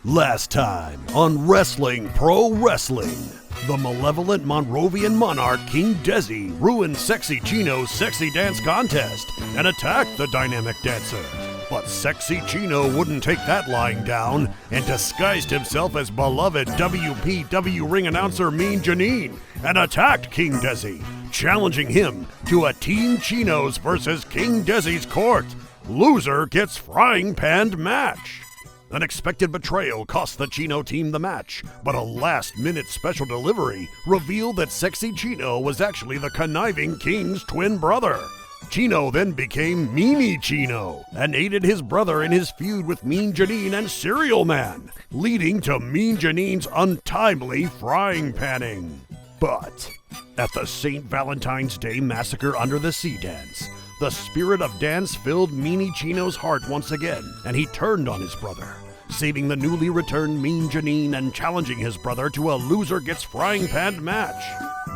Last time on Wrestling Pro Wrestling, the malevolent Monrovian monarch King Dezi ruined Sexy Chino's sexy dance contest and attacked the dynamic dancer. But Sexy Chino wouldn't take that lying down and disguised himself as beloved WPW ring announcer Mean Janine and attacked King Dezi, challenging him to a Team Chinos versus King Dezi's court. Loser gets frying panned match. Unexpected betrayal cost the Chino team the match, but a last-minute special delivery revealed that Sexy Chino was actually the conniving King's twin brother. Chino then became Meanie Chino and aided his brother in his feud with Mean Janine and Cereal Man, leading to Mean Janine's untimely frying panning. But at the St. Valentine's Day Massacre Under the Sea dance, the spirit of dance filled Meanie Chino's heart once again, and he turned on his brother, saving the newly returned Mean Janine and challenging his brother to a loser gets frying panned match.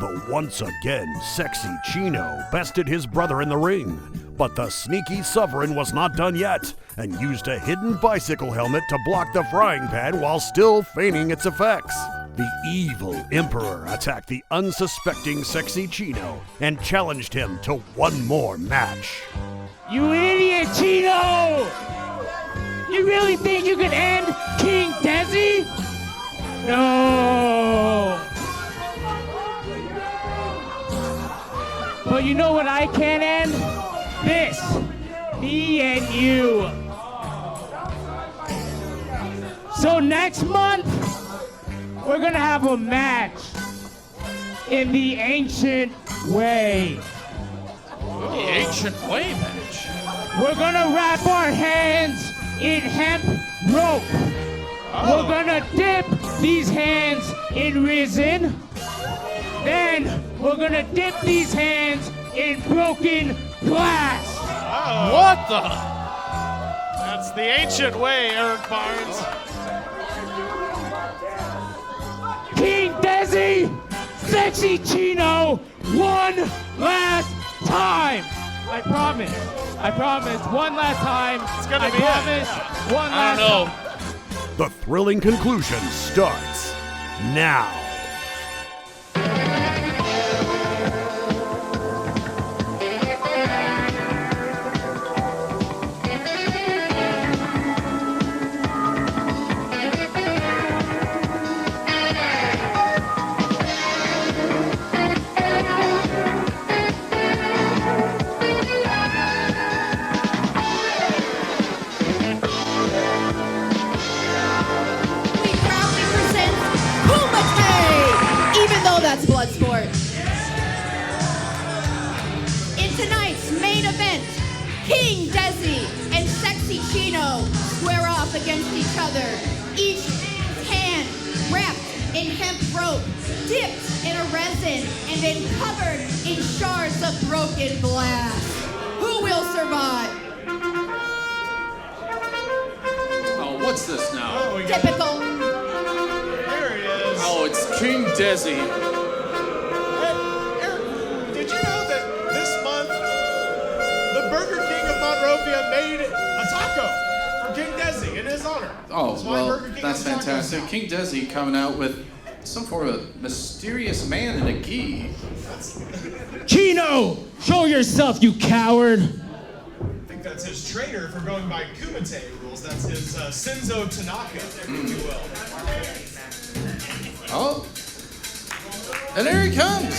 But once again, Sexy Chino bested his brother in the ring. But the sneaky sovereign was not done yet, and used a hidden bicycle helmet to block the frying pan while still feigning its effects. The evil emperor attacked the unsuspecting Sexy Chino and challenged him to one more match. You idiot, Chino! You really think you can end King Dezi? No! But you know what I can end? This! Me and you! So next month, we're gonna have a match in the ancient way. The ancient way match? We're gonna wrap our hands in hemp rope. Oh. We're gonna dip these hands in resin. Then we're gonna dip these hands in broken glass. Oh. What the? That's the ancient way, Eric Barnes. King Dezi, Sexy Chino, one last time. I promise, one last time. It's gonna I be promise, it. one I last don't know. time. The thrilling conclusion starts now. That's Bloodsport. In tonight's main event, King Dezi and Sexy Chino square off against each other. Each hand wrapped in hemp rope, dipped in a resin, and then covered in shards of broken glass. Who will survive? Oh, what's this now? Typical. There he is. Oh, it's King Dezi. Made a taco for King Dezi in his honor. Oh, well, that's fantastic. King Dezi coming out with some form of mysterious man in a gi. Chino, show yourself, you coward. I think that's his trainer for going by Kumite rules. That's his Shinzo Tanaka, if you will. Oh, and here he comes.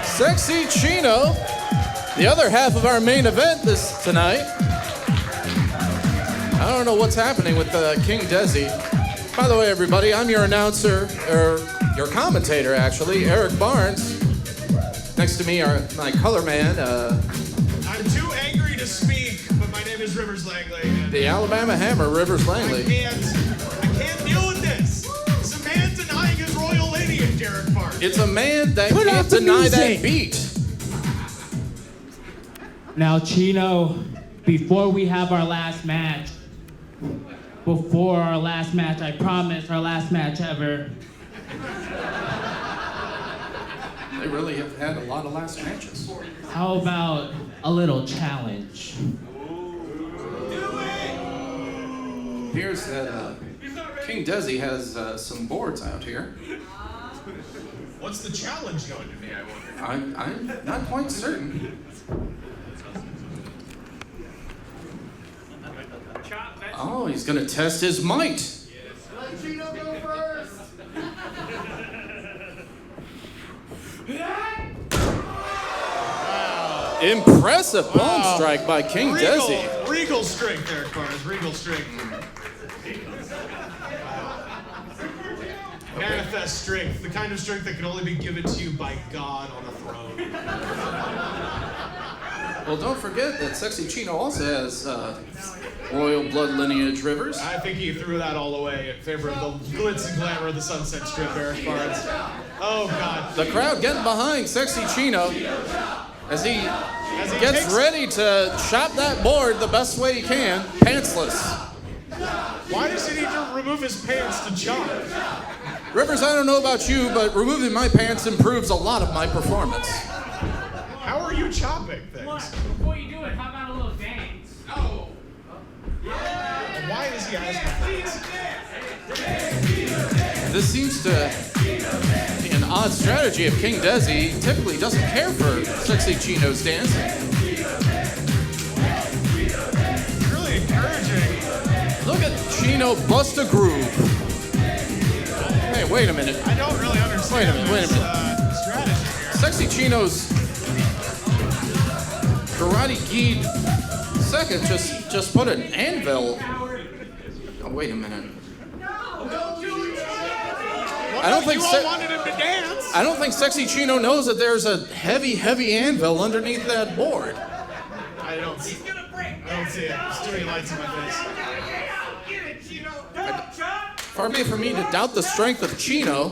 Sexy Chino. The other half of our main event tonight. I don't know what's happening with King Dezi. By the way, everybody, I'm your announcer, or your commentator, actually, Eric Barnes. Next to me are my color man. I'm too angry to speak, but my name is Rivers Langley. The Alabama Hammer, Rivers Langley. I can't deal with this. It's a man denying his royal lineage, Eric Barnes. It's a man that can't deny that beat. Now, Chino, before we have our last match, I promise, our last match ever. They really have had a lot of last matches. How about a little challenge? appears that King Desi has some boards out here. What's the challenge going to be, I wonder? I'm not quite certain. Oh, he's going to test his might. Let Chino go first. Impressive palm strike by King Desi. Regal strength there, Barnes. Regal strength. Manifest strength, the kind of strength that can only be given to you by God on a throne. Well, don't forget that Sexy Chino also has royal blood lineage rivers. I think he threw that all away in favor of the glitz and glamour of the Sunset Strip, Eric Barnes. Oh, God. The crowd getting behind Sexy Chino as he gets takes- ready to chop that board the best way he can, pantsless. Why does he need to remove his pants to jump? Rivers, I don't know about you, but removing my pants improves a lot of my performance. How are you chopping things? Before you do it, how about a little dance? Oh. And why is he asking for this? This seems to be an odd strategy of King Desi. He typically doesn't care for Sexy Chino's dancing. It's really encouraging. Look at Chino bust a groove. Hey, wait a minute. I don't really understand Wait a minute. strategy here. Sexy Chino's karate gi second just put an anvil. Oh, wait a minute. I don't think you all wanted him to dance. I don't think Sexy Chino knows that there's a heavy anvil underneath that board. I don't see it. There's too many lights in my face. Far be it for me to doubt the strength of Chino.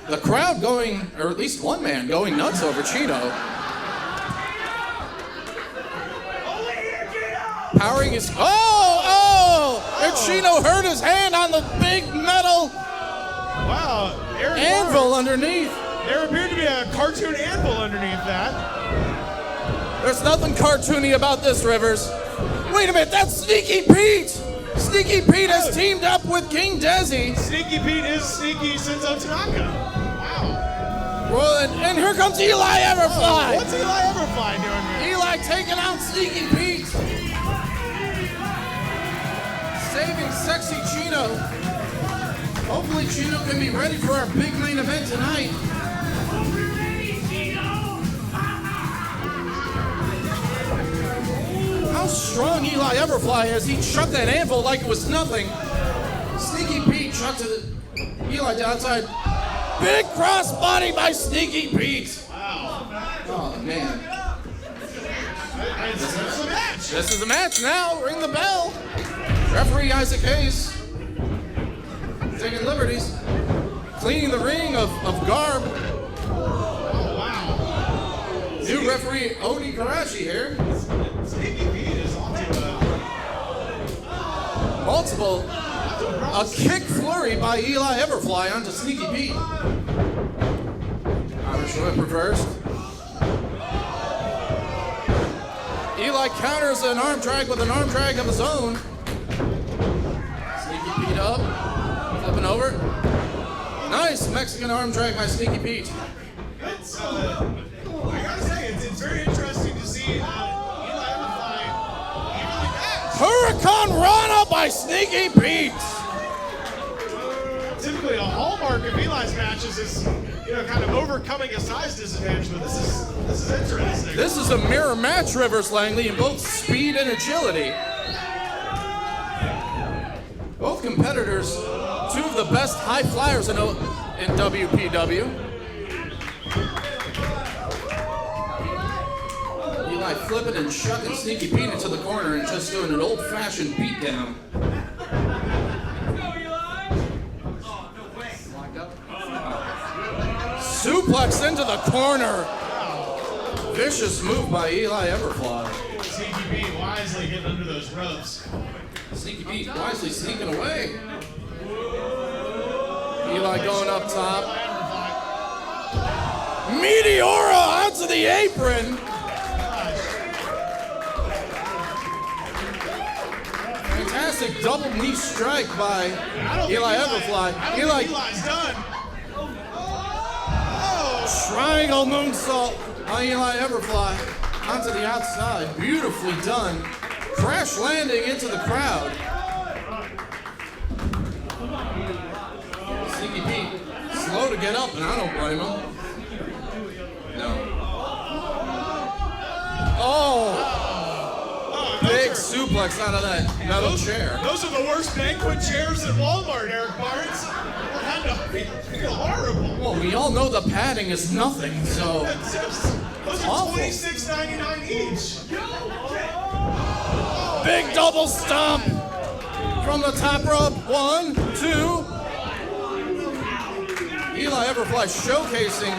The crowd going, or at least one man going nuts over Chino. Powering his, and Chino hurt his hand on the big metal Wow, Eric anvil Barnes. underneath. There appeared to be a cartoon anvil underneath that. There's nothing cartoony about this, Rivers. Wait a minute, that's Sneaky Pete! Sneaky Pete has teamed up with King Desi. Sneaky Pete is Sneaky Senzo Tanaka. Wow. Well, and here comes Eli Everfly. What's Eli Everfly doing here? Eli taking out Sneaky Pete. Saving Sexy Chino. Hopefully Chino can be ready for our big main event tonight. How strong Eli Everfly is. He chucked that anvil like it was nothing. Sneaky Pete chucked Eli outside. Big crossbody by Sneaky Pete. Wow. Oh, man. This is a match. This is the match now. Ring the bell. Referee Isaac Hayes taking liberties, cleaning the ring of garb. Oh, wow. New referee Oni Karachi here. Sneaky Pete is onto A kick flurry by Eli Everfly onto Sneaky Pete. Irish whip reversed. Eli counters an arm drag with an arm drag of his own. Sneaky Pete up, flipping over. Nice Mexican arm drag by Sneaky Pete. It's, I gotta say, it's very interesting to see Eli Everfly evenly matched. Hurricane Rana by Sneaky Pete. Typically, a hallmark of Eli's matches is, kind of overcoming a size disadvantage, but this is interesting. This is a mirror match, Rivers Langley, in both speed and agility. Both competitors, two of the best high flyers in WPW. Eli flipping and shucking Sneaky Pete into the corner and just doing an old-fashioned beatdown. Suplex into the corner. Vicious move by Eli Everfly. Sneaky Pete wisely getting under those ropes. Sneaky Pete wisely sneaking away. Eli going up top. Meteora onto the apron. Fantastic double knee strike by Eli Everfly. I don't think Eli's done. Oh. Triangle moonsault by Eli Everfly onto the outside. Beautifully done. Crash landing into the crowd. Stinky Pete, slow to get up, and I don't blame him. No. Oh! Big suplex out of that metal chair. Those are the worst banquet chairs at Walmart, Eric Barnes. I feel horrible. Well, we all know the padding is nothing, so. Those are $26.99 each. Big double stomp from the top rope. 1, 2. Eli Everfly showcasing.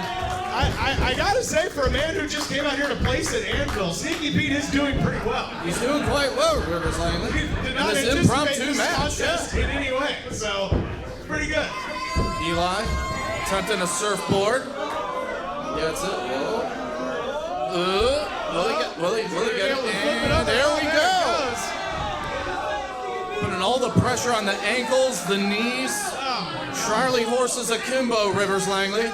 I gotta say, for a man who just came out here to place at Anvil, Stinky Pete is doing pretty well. He's doing quite well, Rivers Langley. Did not this anticipate impromptu this match. contest in any way, so pretty good. Eli attempting a surfboard. Gets it. Will he get it? And there we go. Putting all the pressure on the ankles, the knees. Charlie Horses akimbo, Rivers Langley.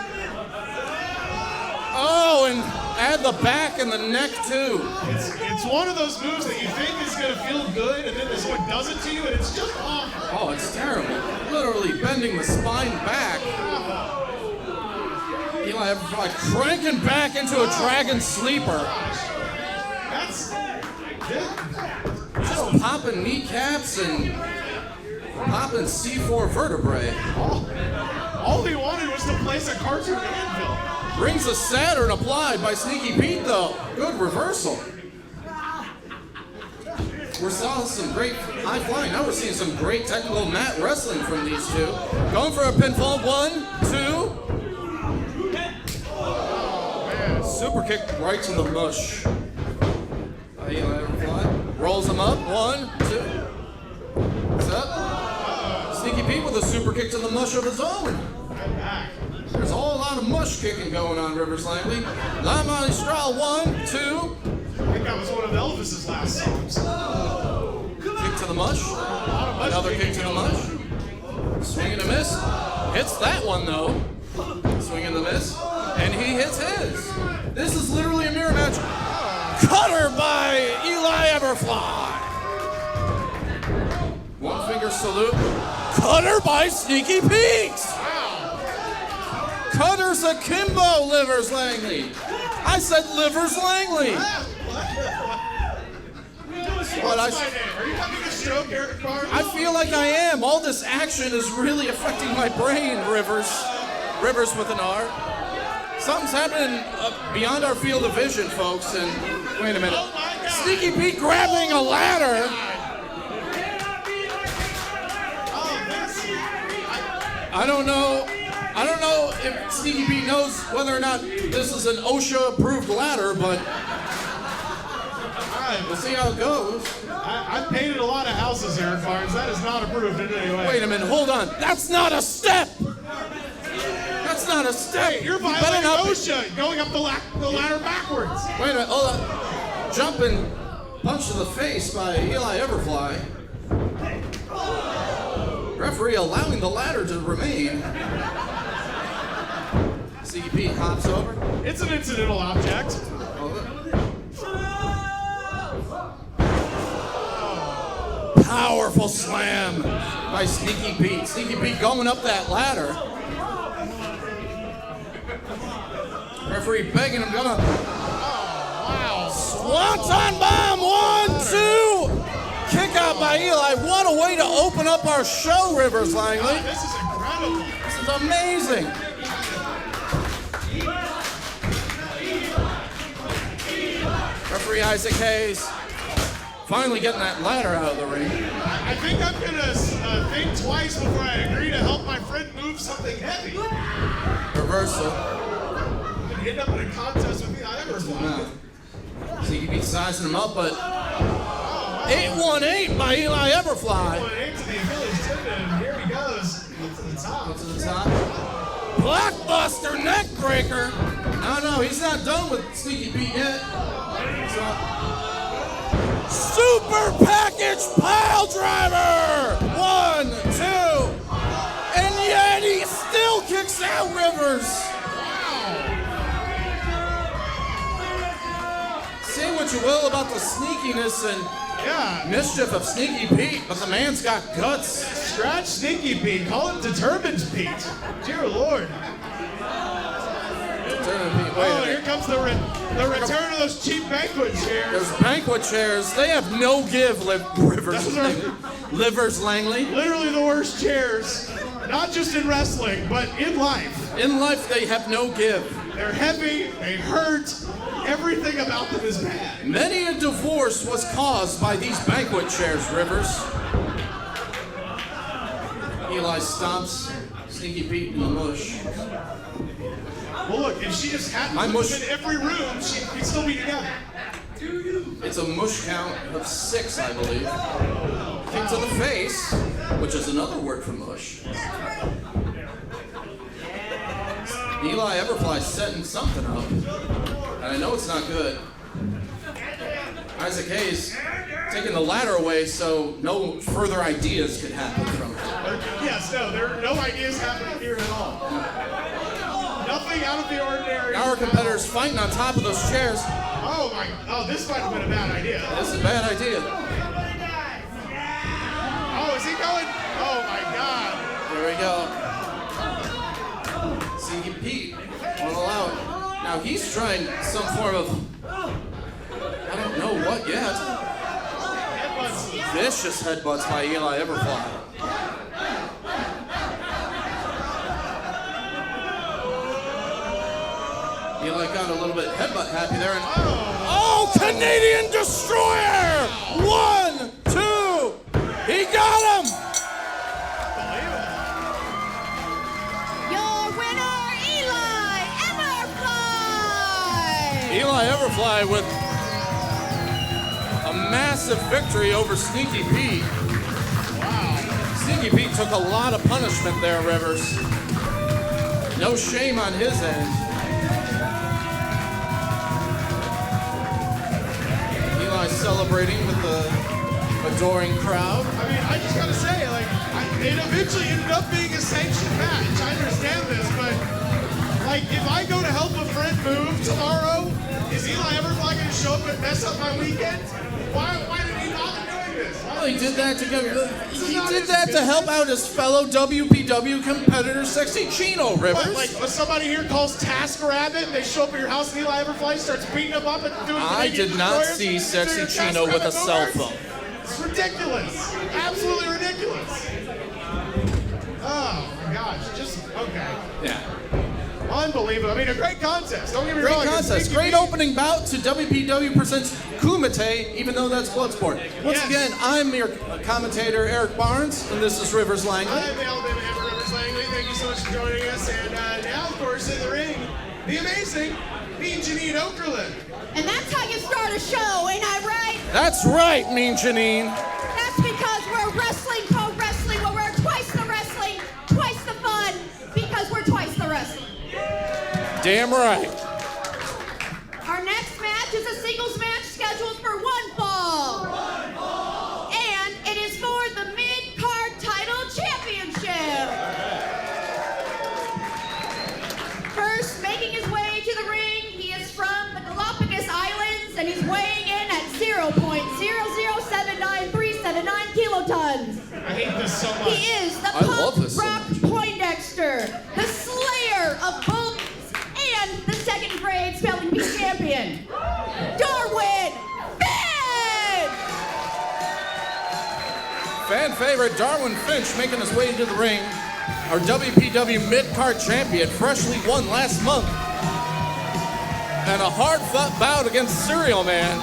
Oh, and add the back and the neck too. It's one of those moves that you think is going to feel good, and then this one does it to you, and it's just awful. Oh, it's terrible. Literally bending the spine back. Eli Everfly cranking back into a dragon sleeper. That's Just popping kneecaps and popping C4 vertebrae. all he wanted was to place a cartoon anvil. Rings of Saturn applied by Sneaky Pete, though. Good reversal. We saw some great high flying. Now we're seeing some great technical mat wrestling from these two. Going for a pinfall. 1, 2. Super kick right to the mush. Eli Everfly rolls him up. 1, 2. What's up? Sneaky Pete with a super kick to the mush of his own. There's a whole lot of mush kicking going on, Rivers Langley. La Magistral. 1, 2. I think that was one of Elvis's last songs. Kick to the mush. Another kick to the mush. Swing and a miss. Hits that one though. Swing and a miss. And he hits his. This is literally a mirror match. Cutter by Eli Everfly. One finger salute. Cutter by Sneaky Pete. Cutter's akimbo, Livers Langley. I said Livers Langley. But Are you having a stroke, Eric Barnes? I feel like I am. All this action is really affecting my brain, Rivers. Rivers with an R. Something's happening beyond our field of vision, folks. And wait a minute. Oh my God. Sneaky Pete grabbing a ladder. I don't know if Sneaky Pete knows whether or not this is an OSHA-approved ladder, but we'll see how it goes. I've painted a lot of houses, Eric Barnes. That is not approved in any way. Wait a minute, hold on. That's not a step! That's not a step! Hey, you're violating OSHA, going up the ladder backwards. Wait a minute, hold on. Jumping punch to the face by Eli Everfly. Referee allowing the ladder to remain. Sneaky Pete hops over. It's an incidental object. Powerful slam by Sneaky Pete. Sneaky Pete going up that ladder. Referee begging him, gonna. Wow. Swanton bomb. 1, 2. Kick out by Eli. What a way to open up our show, Rivers Langley. This is incredible. This is amazing. Referee Isaac Hayes finally getting that ladder out of the ring. I think I'm going to think twice before I agree to help my friend move something heavy. Reversal. I'm going to end up in a contest with me. I never thought. So you be sizing him up, but 818 by Eli Everfly. 8 to the Achilles tendon, and here he goes. To the top. Up to the top. Blockbuster neck breaker. No, he's not done with Sneaky Pete yet. So, Super package pile driver! 1, 2, and yet he still kicks out Rivers. Say what you will about the sneakiness and mischief of Sneaky Pete, but the man's got guts. Scratch Stinky Pete. Call him Determined Pete. Dear Lord. Wait Here comes the return of those cheap banquet chairs. There's banquet chairs. They have no give, Rivers. Those are Livers Langley. literally the worst chairs. Not just in wrestling, but in life. In life, they have no give. They're heavy, they hurt, everything about them is bad. Many a divorce was caused by these banquet chairs, Rivers. Eli stomps Sneaky Pete in the mush. Well, look, if she just hadn't My put mush- them in every room, we'd still be together. It's a mush count of 6, I believe. Kick to the face, which is another word for mush. Eli Everfly setting something up, and I know it's not good. Isaac Hayes taking the ladder away so no further ideas could happen from it. Yes, no, there are no ideas happening here at all. Nothing out of the ordinary. Our competitors fighting on top of those chairs. Oh, this might have been a bad idea. This is a bad idea. Oh, is he going? Oh my God. There we go. See, Pete won't allow it. Now he's trying some form of, I don't know what yet. Vicious headbutts by Eli Everfly. Eli got a little bit headbutt happy there. And oh, Canadian Destroyer! 1, 2, he got him! Your winner, Eli Everfly! Eli Everfly with a massive victory over Sneaky Pete. Wow. Sneaky Pete took a lot of punishment there, Rivers. No shame on his end. Eli celebrating with the adoring crowd. I mean, I just gotta say, like, it eventually ended up being a sanctioned match. I understand this, but like, if I go to help a friend move tomorrow, is Eli Everfly gonna show up and mess up my weekend? Why did he bother doing this? Well, he did that to help out his fellow WPW competitor, Sexy Chino, Rivers. What, like, when somebody here calls Task Rabbit and they show up at your house and Eli Everfly starts beating them up and doing I did not see Sexy Chino with a cell phone. It's ridiculous. Absolutely ridiculous. Oh my gosh. Just okay. Yeah. Unbelievable. I mean, a great contest. Don't get me wrong. Great contest. Great opening bout to WPW presents Kumite, even though that's Bloodsport. Once again, I'm your commentator, Eric Barnes, and this is Rivers Langley. I'm the Alabama Hammer, Rivers Langley. Thank you so much for joining us. And now, of course, in the ring, the amazing Mean Janine Okerlund. And that's how you start a show, ain't I right? That's right, Mean Janine. That's because we're wrestling, pro wrestling, where we're twice the wrestling, twice the fun, because we're twice the wrestling. Damn right. Our next match is a singles match scheduled for one fall. And it is for the Midcard Title Championship. First, making his way to the ring, he is from the Galapagos Islands, and he's weighing in at 0.0079379 kilotons. I hate this so much. He is the love this so punk rock Poindexter, the slayer of bulls, and the second grade spelling bee champion, Darwin Finch! Fan favorite Darwin Finch making his way into the ring. Our WPW Midcard Champion, freshly won last month. And a hard-fought bout against Serial Man.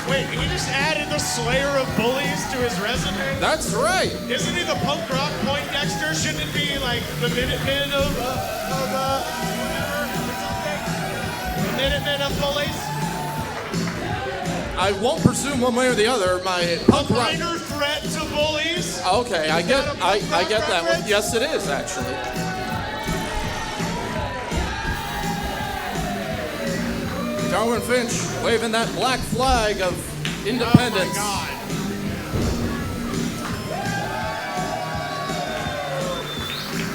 Wait, he just added the slayer of bullies to his resume? That's right. Isn't he the punk rock Poindexter? Shouldn't it be like the Minutemen of bullies? I won't presume one way or the other. My punk rock. Minor threat to bullies? Okay, I get that one. Yes, it is actually. Darwin Finch waving that black flag of independence. Oh my God.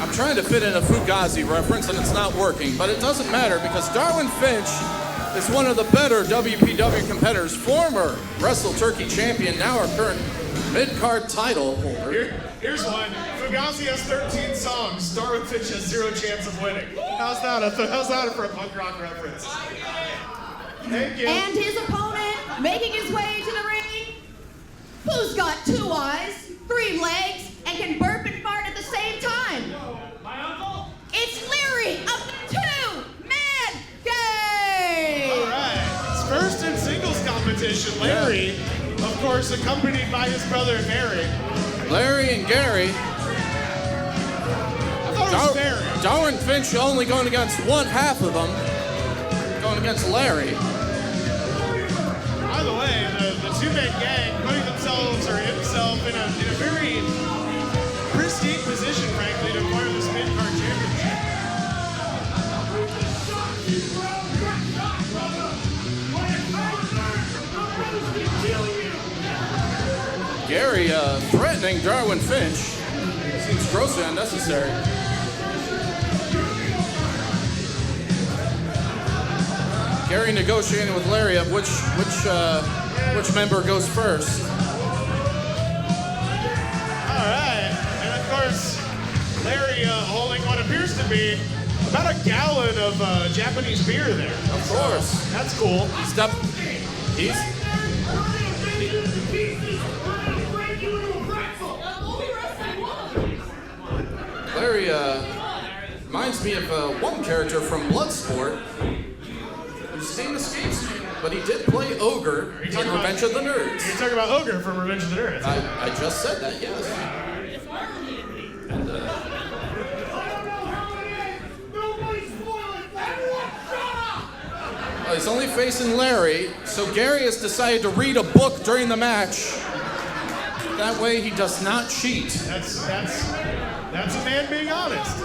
I'm trying to fit in a Fugazi reference and it's not working, but it doesn't matter because Darwin Finch is one of the better WPW competitors, former Wrestle Turkey champion, now our current mid-card title holder. Here's one. Fugazi has 13 songs. Darwin Finch has 0 chance of winning. How's that for a punk rock reference? Thank you. And his opponent, making his way to the ring, who's got 2 eyes, 3 legs, and can burp and fart at the same time. My uncle? It's Leary of the 2-Man Gang! All right. His first in singles competition, Larry, of course, accompanied by his brother Mary. Larry and Gary. I thought it was Mary. Darwin Finch only going against one half of them, going against Larry. By the way, the 2-Man Gang putting themselves or himself in a very pristine position, frankly, to acquire this mid-card championship. Gary threatening Darwin Finch seems grossly unnecessary. Gary negotiating with Larry of which member goes first. All right, and of course, Larry holding what appears to be about a gallon of Japanese beer there. Of course. That's cool. He's Larry reminds me of one character from Bloodsport whose name escapes me, but he did play Ooga in Revenge of the Nerds. You're talking about Ooga from Revenge of the Nerds. I just said that, yes. And, he's only facing Larry, so Gary has decided to read a book during the match. That way he does not cheat. That's a man being honest.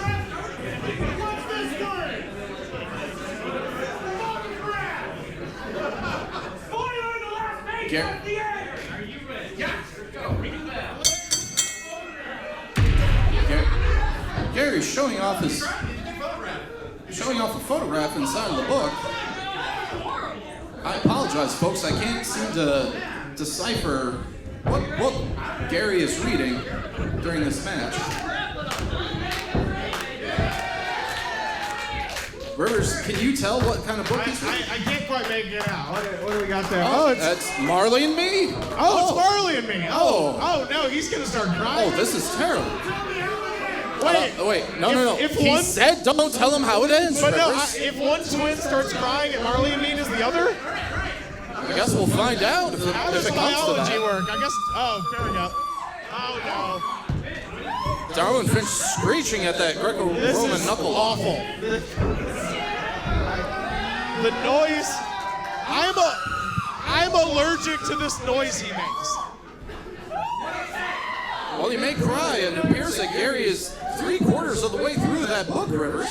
Gary's showing off a photograph inside of the book. I apologize, folks. I can't seem to decipher what Gary is reading during this match. Rivers, can you tell what kind of book he's reading? I can't quite make it out. What do we got there? That's Marley and Me. It's Marley and Me. Oh no, he's gonna start crying. Oh, this is terrible. Wait, no. He said don't tell him how it ends, But no, Rivers. if one twin starts crying and Marley and Me is the other? I guess we'll find out if How it does comes to biology that. work? I guess, there we go. Oh no. Darwin Finch screeching at that This Greco-Roman is knuckle. awful. The noise, I'm allergic to this noise he makes. Well, he may cry, and it appears that Gary is 3/4 of the way through that book, Rivers.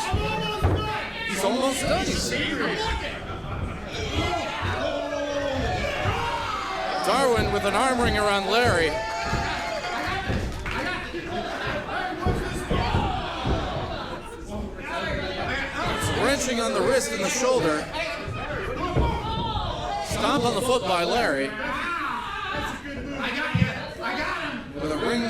He's almost done. Darwin with an arm ring around Larry. Wrenching on the wrist and the shoulder. Stomp on the foot by Larry. With a ring,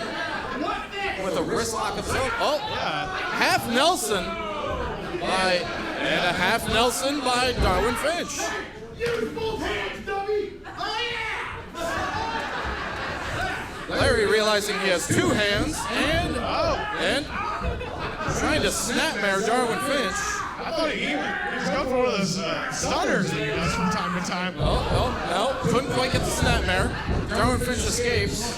with a wrist lock of his own. Oh, half Nelson and a half Nelson by Darwin Finch. Larry realizing he has 2 hands and trying to snapmare Darwin Finch. I thought he was going for one of those stunners that he does from time to time. No, couldn't quite get the snapmare. Darwin Finch escapes.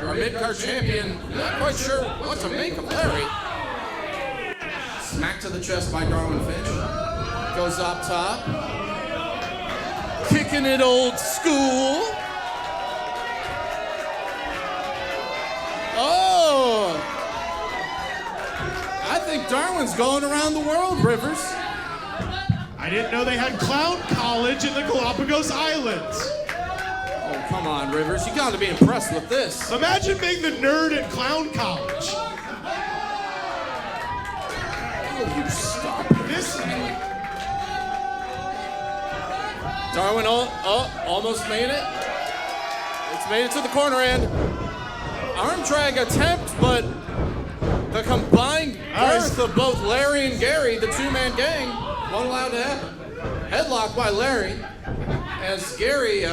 Our mid-card champion, not quite sure what to make of Larry. Smack to the chest by Darwin Finch. Goes up top. Kicking it old school. Oh! I think Darwin's going around the world, Rivers. I didn't know they had clown college in the Galapagos Islands. Oh, come on, Rivers. You got to be impressed with this. Imagine being the nerd at clown college. Will you stop? This. Darwin almost made it. It's made it to the corner end. Arm drag attempt, but the combined girth of both Larry and Gary, the two-man gang, won't allow it to happen. Headlock by Larry as Gary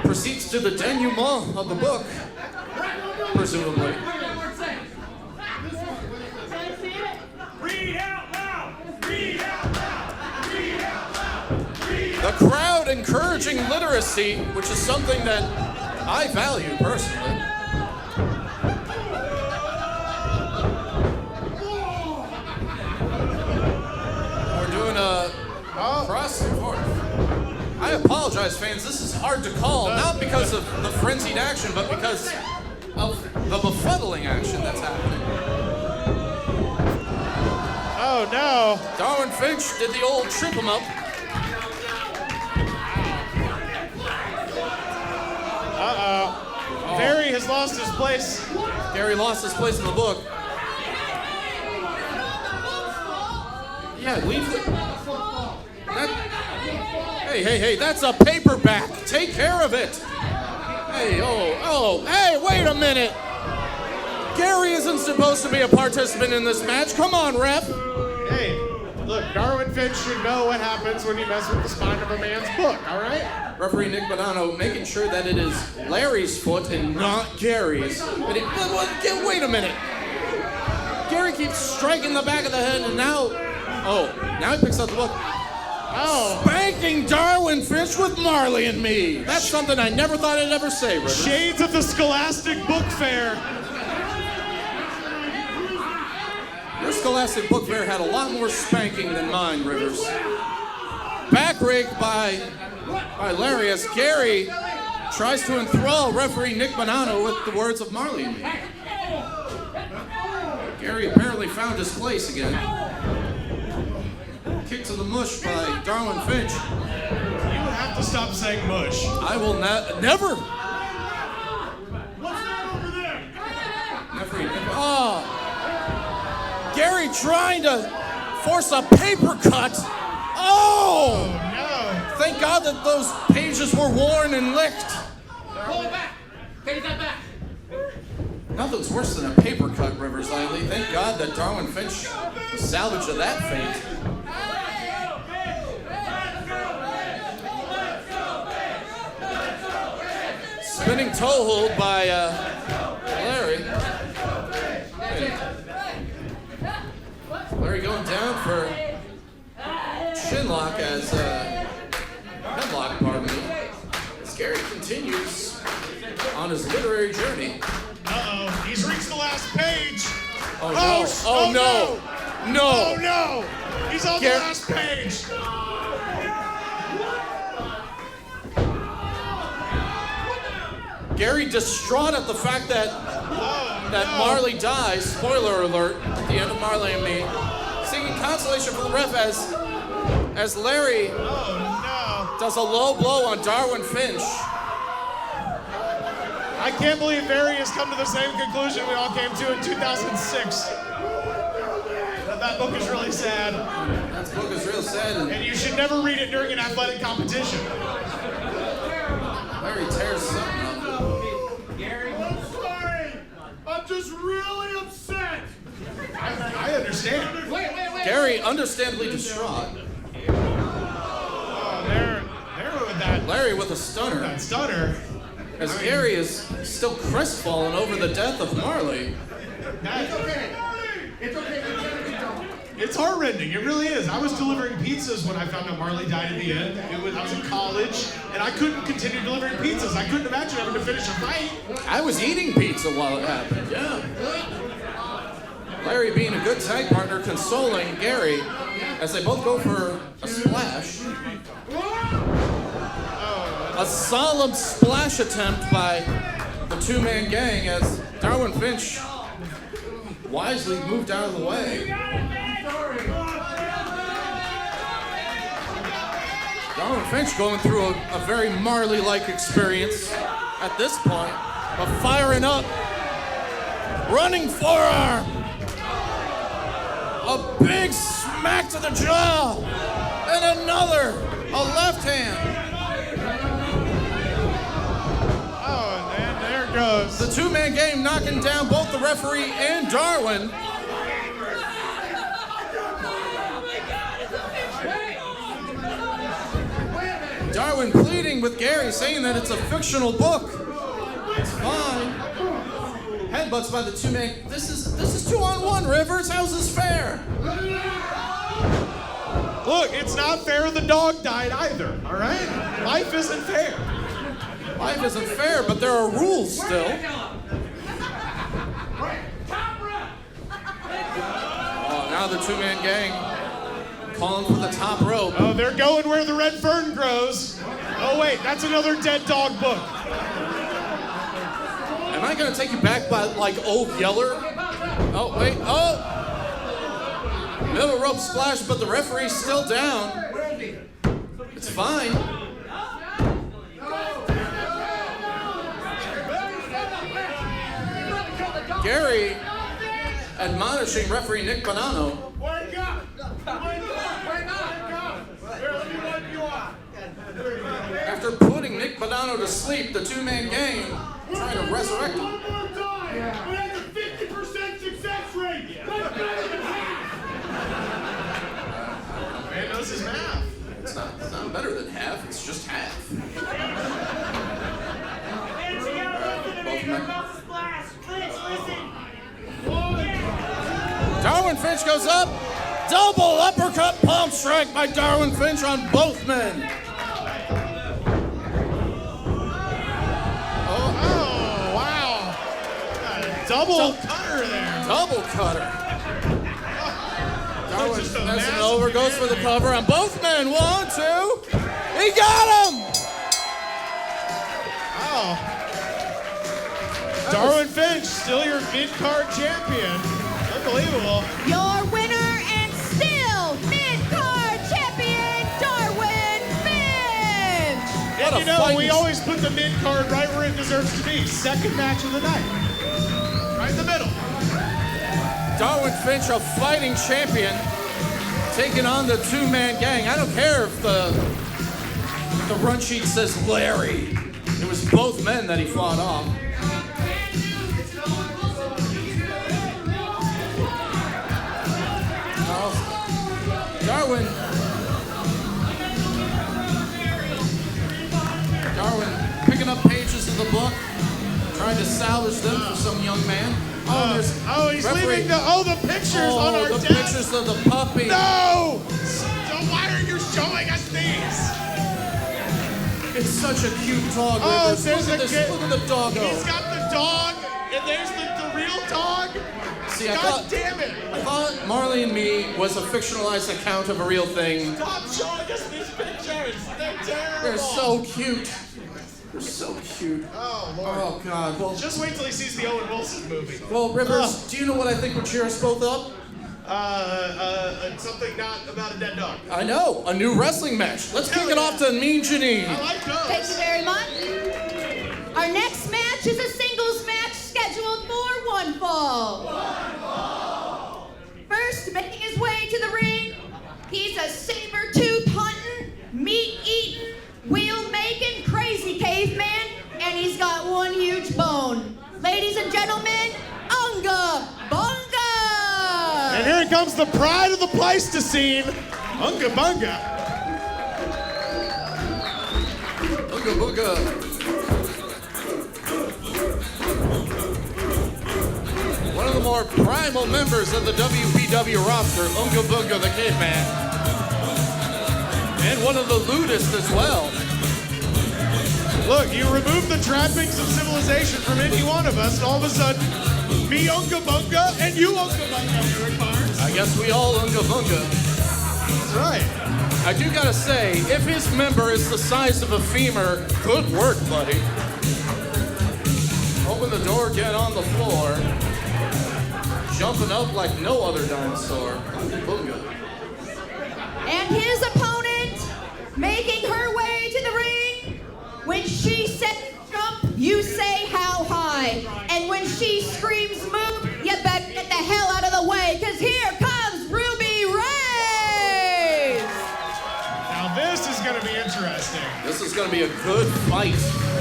proceeds to the denouement of the book, presumably. Read out loud! Read out loud! Read out loud! Read out The crowd encouraging literacy, which is something that I value personally. We're doing a cross and forth. I apologize, fans. This is hard to call, not because of the frenzied action, but because of the befuddling action that's happening. Oh no. Darwin Finch did the old trip him up. Barry has lost his place. Gary lost his place in the book. Yeah, leave it. Hey, that's a paperback. Take care of it. Hey, hey, wait a minute. Gary isn't supposed to be a participant in this match. Come on, ref. Hey, look, Darwin Finch should know what happens when you mess with the spine of a man's book, all right? Referee Nick Bonanno making sure that it is Larry's foot and not Gary's. But wait a minute. Gary keeps striking the back of the head, and now he picks up the book. Oh. Spanking Darwin Finch with Marley and Me. That's something I never thought I'd ever say, Rivers. Shades of the Scholastic Book Fair. Your Scholastic Book Fair had a lot more spanking than mine, Rivers. Back rake by Larry as Gary tries to enthrall referee Nick Bonanno with the words of Marley and Me. Gary apparently found his place again. Kick to the mush by Darwin Finch. You would have to stop saying mush. I will never. What's that over there? Referee Nick. Gary trying to force a paper cut. Oh! No. Thank God that those pages were worn and licked. Pull it back! Take that back! Nothing's worse than a paper cut, Rivers Langley. Thank God that Darwin Finch was salvaged of that fate. Spinning toe hold by Larry. Larry going down for shin lock as headlock, pardon me. As Gary continues on his literary journey. Uh-oh, he's reached the last page. Oh no! Oh no! No! Oh no! He's on the last page. Gary distraught at the fact that Marley dies. Spoiler alert! At the end of Marley and Me, singing consolation for the ref as Larry does a low blow on Darwin Finch. I can't believe Barry has come to the same conclusion we all came to in 2006. That book is really sad. That book is real sad. And you should never read it during an athletic competition. Larry tears something up. I'm sorry. I'm just really upset. I understand. Wait. Gary understandably distraught. Oh, there with that. Larry with a stunner. That stunner. As Gary is still crestfallen over the death of Marley. It's okay. It's okay. It's heartrending. It really is. I was delivering pizzas when I found out Marley died at the end. I was in college, and I couldn't continue delivering pizzas. I couldn't imagine having to finish a fight. I was eating pizza while it happened. Yeah. Larry being a good tag partner, consoling Gary as they both go for a splash. A solemn splash attempt by the two-man gang as Darwin Finch wisely moved out of the way. Darwin Finch going through a very Marley-like experience at this point, but firing up, running forearm, a big smack to the jaw, and another, a left hand. Oh, and there goes. The two-man game knocking down both the referee and Darwin. Darwin pleading with Gary, saying that it's a fictional book. It's fine. Headbutts by the two-man. This is 2-on-1, Rivers. How's this fair? Look, it's not fair the dog died either, all right? Life isn't fair. Life isn't fair, but there are rules still. Oh, now the two-man gang calling for the top rope. Oh, they're going where the red fern grows. Oh, wait, that's another dead dog book. Am I gonna take you back by like Old Yeller? Oh, wait, oh! Middle rope splash, but the referee's still down. It's fine. Gary admonishing referee Nick Bonanno. Wake up! Wake up! Here, let me wipe you off. After putting Nick Bonanno to sleep, the two-man gang trying to resurrect him. One more time! We had a 50% success rate! That's better than half! Man knows his math. It's not better than half, it's just half. Darwin Finch goes up. Double uppercut palm strike by Darwin Finch on both men. Oh, wow. Double cutter there. Double cutter. Darwin Just a messing massive over, goes for the man. cover on both men. 1, 2. He got him! Wow. Darwin Finch, still your mid-card champion. Unbelievable. Your winner and still mid-card champion, Darwin Finch. And a you know, fight. we always put the mid-card right where it deserves to be. Second match of the night. Right in the middle. Darwin Finch, a fighting champion, taking on the two-man gang. I don't care if the run sheet says Larry. It was both men that he fought off. Darwin picking up pages of the book, trying to salvage them for some young man. He's leaving the pictures on our the desk. pictures of the puppy. No! So why are you showing us these? It's such a cute dog. Oh, Rivers. there's Look at a this. kid. Look at the doggo. He's got the dog, and there's the real dog. See, God damn it! I thought Marley and Me was a fictionalized account of a real thing. Stop showing us these pictures. They're terrible. They're so cute. They're so cute. Oh, Lord. Oh, God. Well, Just wait till he sees the Owen Wilson movie. Rivers, do you know what I think would cheer us both up? Something not about a dead dog. I know. A new wrestling match. Let's Hell kick it yeah. off to Mean Janine. I like those. Thank you very much. Our next match is a singles match scheduled for one fall. First, making his way to the ring, he's a saber-tooth hunting, meat-eating, wheel-making, crazy caveman, and he's got one huge bone. Ladies and gentlemen, Ooga Booga! And here comes the pride of the Pleistocene, Ooga Booga. Ooga Booga. One of the more primal members of the WPW roster, Ooga Booga the Caveman. And one of the lewdest as well. Look, you remove the trappings of civilization from any one of us, and all of a sudden, me Ooga Booga and you Ooga Booga, Eric Barnes. I guess we all Ooga Booga. That's right. I do gotta say, if his member is the size of a femur, good work, buddy. Open the door, get on the floor. Jumping up like no other dinosaur. Booga. And his opponent, Making her way to the ring. When she says jump, you say how high. And when she screams move, you better get the hell out of the way, because here comes Ruby Reyes! Now this is going to be interesting. This is going to be a good fight.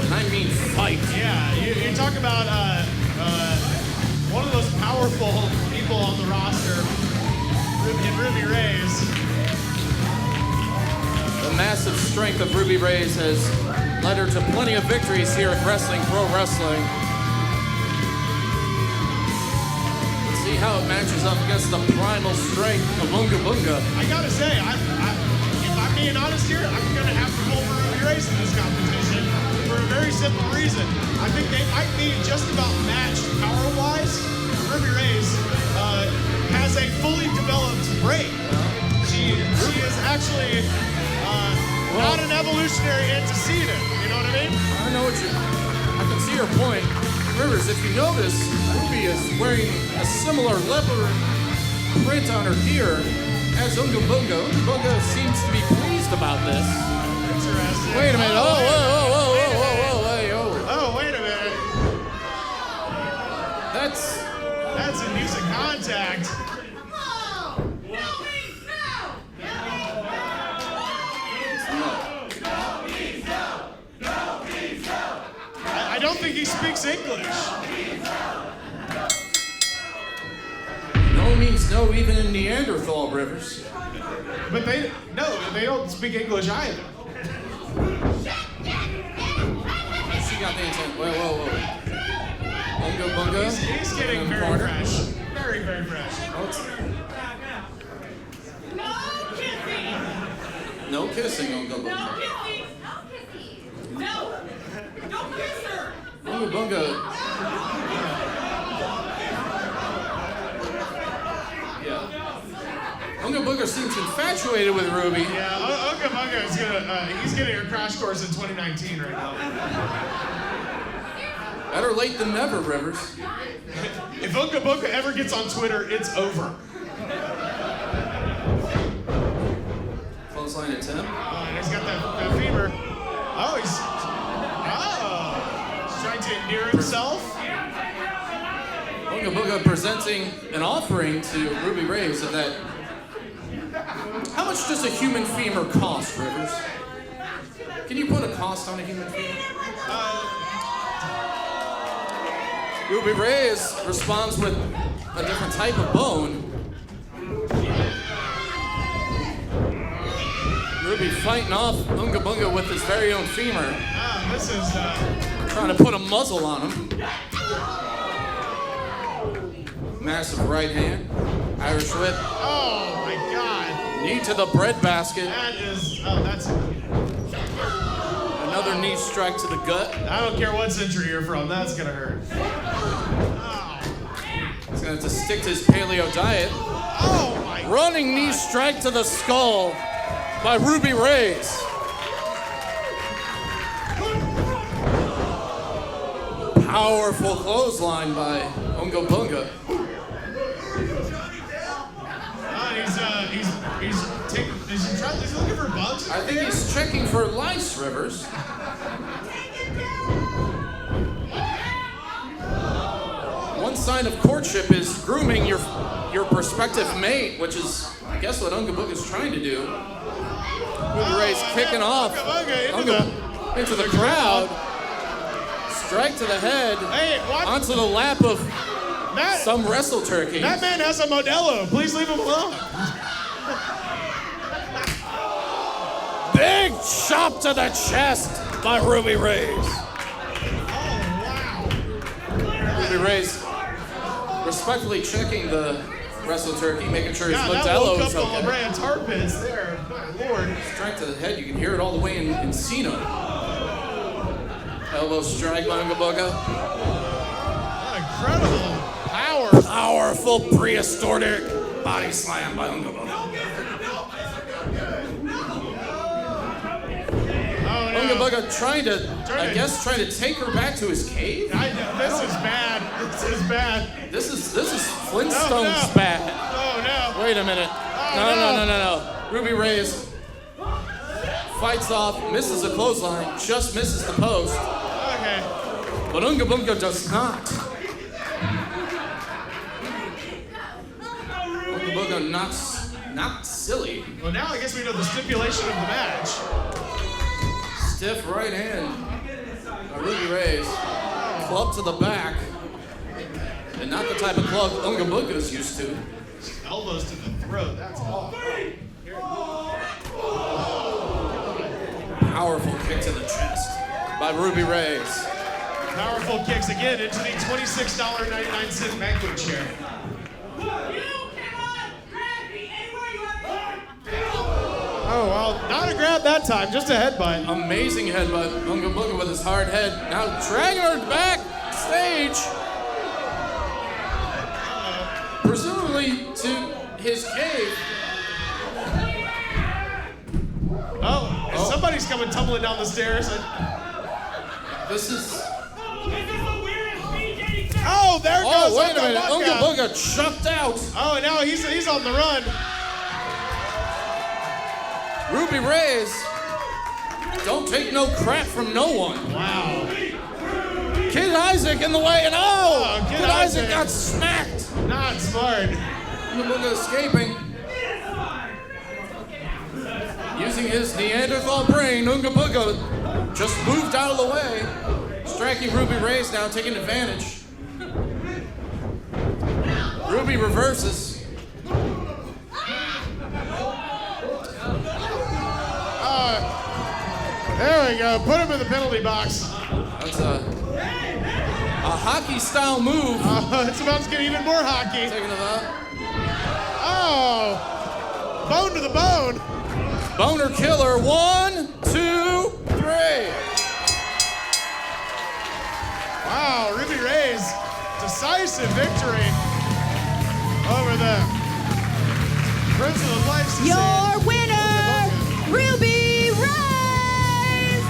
And I mean fight. Yeah, you talk about one of the most powerful people on the roster, Ruby Reyes. The massive strength of Ruby Reyes has led her to plenty of victories here at Wrestling Pro Wrestling. Let's see how it matches up against the primal strength of Ooga Booga. I gotta say, if I'm being honest here, I'm gonna have to pull for Ruby Reyes in this competition for a very simple reason. I think they might be just about matched power-wise. Ruby Reyes has a fully developed break. She is actually not an evolutionary antecedent. You know what I mean? I can see your point. Rivers, if you notice, Ruby is wearing a similar leopard print on her gear as Ooga Booga. Ooga Booga seems to be pleased about this. Interesting. Wait a minute. Oh, Wait wait a minute. That's indecent contact. I don't think he speaks English. No means no, even in Neanderthal, Rivers. But they don't speak English either. She got the intent. Whoa. Ooga Booga. He's getting in the very corner. fresh. Very, very fresh. No kissing, Ooga Booga. Ooga Booga. Yeah. Ooga Booga seems infatuated with Ruby. Yeah, Ooga Booga is he's getting a crash course in 2019 right now. Better late than never, Rivers. If Ooga Booga ever gets on Twitter, it's over. Clothesline attempt. And he's got that femur. He's trying to endear himself. Ooga Booga presenting an offering to Ruby Reyes of that. How much does a human femur cost, Rivers? Can you put a cost on a human femur? Ruby Reyes responds with a different type of bone. Ruby fighting off Ooga Booga with his very own femur. This is Trying to put a muzzle on him. Massive right hand. Irish whip. oh my god. Knee to the bread basket. That's Another knee strike to the gut. I don't care what century you're from, that's gonna hurt. He's gonna have to stick to his paleo diet. Oh my Running knee strike to the skull by Ruby Reyes. Powerful clothesline by Ooga Booga. He's looking for bugs. I think he's checking for lice, Rivers. One sign of courtship is grooming your prospective mate, which is, I guess, what Ooga Booga's trying to do. Ruby Reyes kicking off into the crowd. Strike to the head. Hey, what? Onto the lap of some wrestle turkey. That man has a Modelo. Please leave him alone. Big chop to the chest by Ruby Reyes. Oh, wow. Ruby Reyes respectfully checking the wrestle turkey, making sure his That Modelo woke is up okay. the LeBran's armpits there. My lord. Strike to the head, you can hear it all the way in Chino. Elbow strike by Ooga Booga. Incredible power. Powerful prehistoric body slam by Ooga Booga. Ooga Booga trying to take her back to his cave? This is bad. This is bad. This is Flintstones bad. Oh no. Wait a minute. No. Ruby Reyes fights off, misses a clothesline, just misses the post. Okay. But Ooga Booga does not. Ooga Booga knocks silly. Well, now I guess we know the stipulation of the match. Stiff right hand by Ruby Reyes. Club to the back. And not the type of club Ooga Booga is used to. Elbows to the throat. That's all. Powerful kick to the chest by Ruby Reyes. Powerful kicks again into the $26.99 banquet chair. Oh, well, not a grab that time, just a headbutt. Amazing headbutt. Ooga Booga with his hard head. Now dragging her back stage. Presumably to his cave. Oh, somebody's coming tumbling down the stairs. This is... Oh, there goes Oh, wait a minute. Ooga Ooga Booga chucked out. Oh, and now he's on the run. Ruby Reyes, don't take no crap from no one. Wow. Kid Isaac in the way, and Kid Isaac got smacked. Not smart. Ooga Booga escaping. Using his Neanderthal brain, Ooga Booga just moved out of the way. Striking Ruby Reyes now, taking advantage. Ruby reverses. There we go. Put him in the penalty box. That's a hockey-style move. It's about to get even more hockey. Taking it out. Oh. Bone to the bone. Boner killer. 1, 2, 3. Wow, Ruby Reyes, decisive victory over the Prince of Life's Your winner, Ruby Reyes!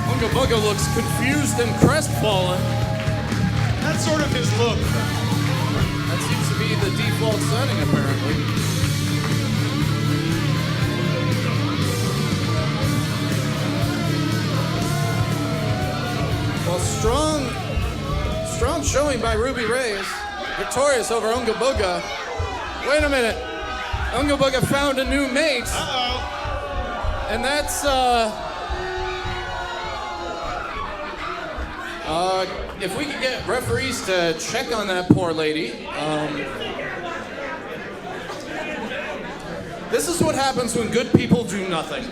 Ooga Booga looks confused and crestfallen. That's sort of his look. That seems to be the default setting, apparently. Well, strong showing by Ruby Reyes. Victorious over Ooga Booga. Wait a minute. Ooga Booga found a new mate. Uh-oh. And that's, if we could get referees to check on that poor lady. This is what happens when good people do nothing.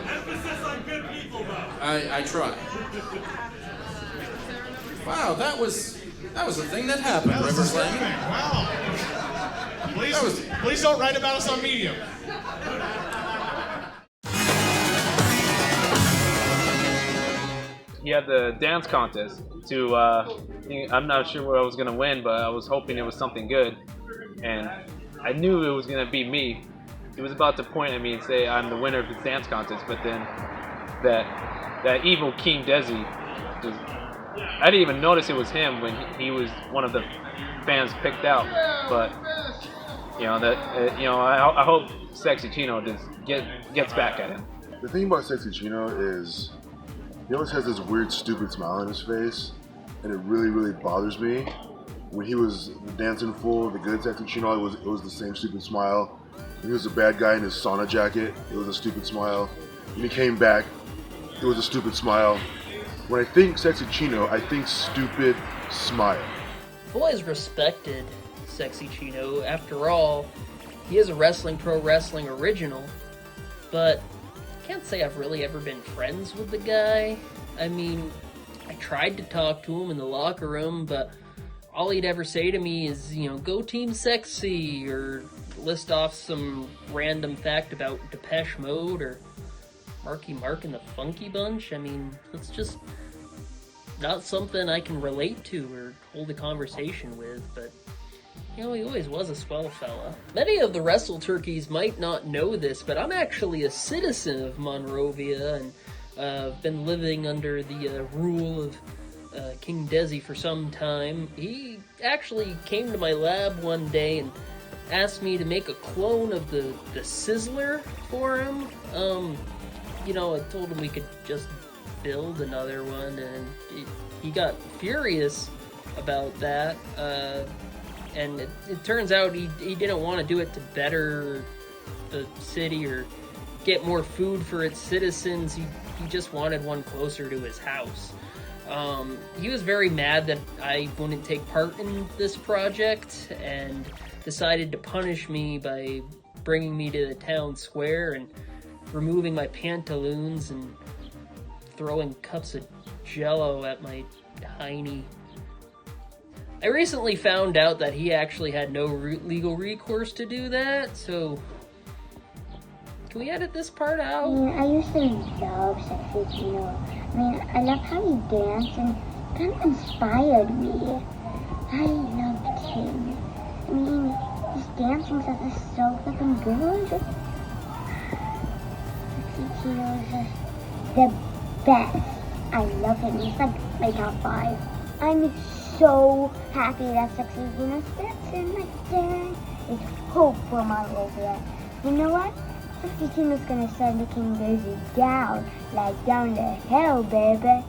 Emphasis on good people, though. I try. Wow, that was a thing that happened, That was River a Slam. thing. Wow. Please don't write about us on Medium. He had the dance contest to, I'm not sure what I was going to win, but I was hoping it was something good. And I knew it was going to be me. He was about to point at me and say I'm the winner of the dance contest, but then that evil King Desi, I didn't even notice it was him when he was one of the fans picked out. But, I hope Sexy Chino just gets back at him. The thing about Sexy Chino is he always has this weird, stupid smile on his face, and it really, really bothers me. When he was dancing full, the good Sexy Chino, it was the same stupid smile. When he was a bad guy in his sauna jacket, it was a stupid smile. When he came back, it was a stupid smile. When I think Sexy Chino, I think stupid smile. I've always respected Sexy Chino. After all, he is a pro wrestling original, but I can't say I've really ever been friends with the guy. I mean, I tried to talk to him in the locker room, but all he'd ever say to me is, go Team Sexy, or list off some random fact about Depeche Mode, or Marky Mark and the Funky Bunch. I mean, it's just not something I can relate to or hold a conversation with, but he always was a swell fella. Many of the Wrestle Turkeys might not know this, but I'm actually a citizen of Monrovia, and I've been living under the rule of King Desi for some time. He actually came to my lab one day and asked me to make a clone of the Sizzler for him. You know, I told him we could just build another one, and he got furious about that. And it turns out he didn't want to do it to better the city or get more food for its citizens. He just wanted one closer to his house. He was very mad that I wouldn't take part in this project and decided to punish me by bringing me to the town square and removing my pantaloons and throwing cups of Jell-O at my hiney. I recently found out that he actually had no legal recourse to do that, so can we edit this part out? I used to love Sexy Chino. I love how he danced and kind of inspired me. I loved him. His dancing stuff is so fucking good. Sexy Chino is just the best. I love him. He's like my top 5. I'm so happy that Sexy Chino steps in like that. It's hope for Monrovia. You know what? Sexy Chino's gonna send the King Desi down, like down the hill, baby.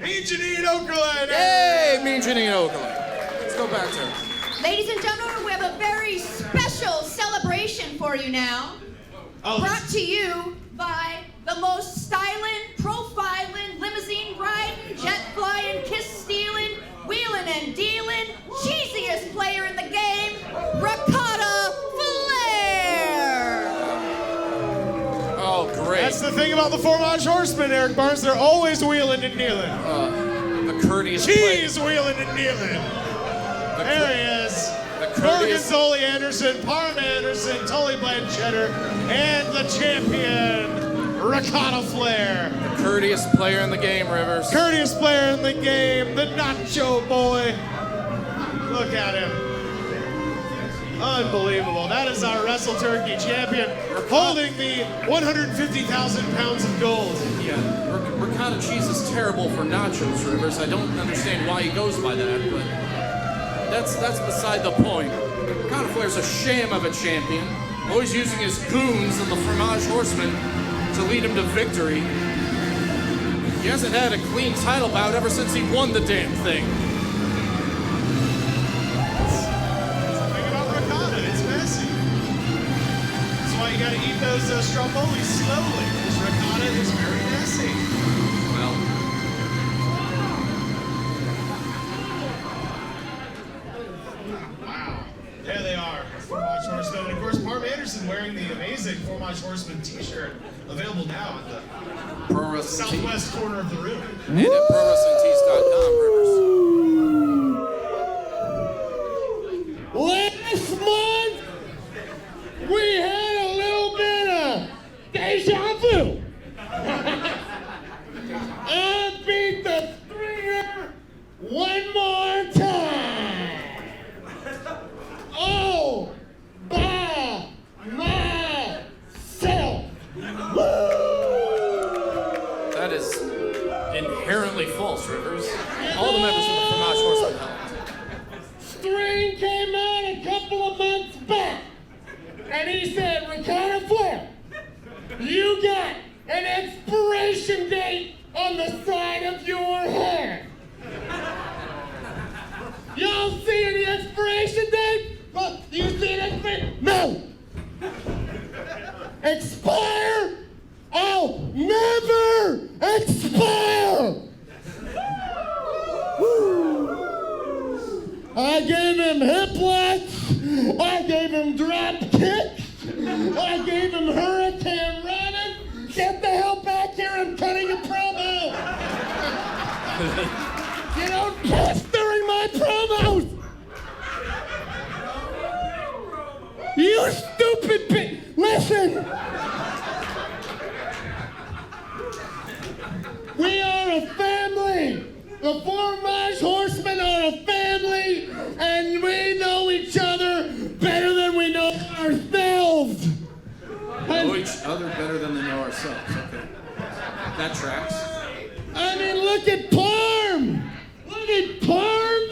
Mean Janine Okerlund! Hey, Mean Janine Okerlund. Let's go back to her. Ladies and gentlemen, we have a very special celebration for you now. Brought to you by the most styling, profiling, limousine riding, jet flying, kiss stealing, wheeling and dealing, cheesiest player in the game, Ricotta Flair! Oh, great. That's the thing about the Fromage Horsemen, Eric Barnes. They're always wheeling and dealing. The courteous Cheese wheeling and dealing. There he is. Gorgonzola Anderson, Parm Anderson, Tully Blanchetter, and the champion, Ricotta Flair. The courteous player in the game, Rivers. Courteous player in the game, the Nacho Boy. Look at him. Unbelievable. That is our Wrestle Turkey champion, holding the 150,000 pounds of gold. Yeah, ricotta cheese is terrible for nachos, Rivers. I don't understand why he goes by that, but that's beside the point. Ricotta Flair's a sham of a champion, always using his goons and the Fromage Horsemen to lead him to victory. He hasn't had a clean title bout ever since he won the damn thing. Think about ricotta, it's messy. That's why you gotta eat those stromboli slowly, because ricotta is very messy. Well, wow. There they are, Fromage Horsemen. And of course, Parm Anderson wearing the amazing Fromage Horseman t-shirt, available now at the Pro Wrestling southwest corner of the room. And at ProWrestlingTees.com, Rivers. Last month, we had a little bit of deja vu. I beat the Stringer one more time. Oh, by myself. That is inherently false, Rivers. All the members of the Fromage Horsemen helped. String came out a couple of months back, and he said, Ricotta Flair, you got an expiration date on the side of your hair. Y'all see any expiration date? Well, you see an expiration? No. Expire? I'll never expire. I gave him hip locks, I gave him drop kicks, I gave him hurricane running. Get the hell back here, I'm cutting a promo. You don't cuss during my promos. You stupid bitch. Listen. We are a family. The Fromage Horsemen are a family, and we know each other better than we know ourselves. Know each other better than they know ourselves. Okay. That tracks. I mean, look at Parm. Look at Parm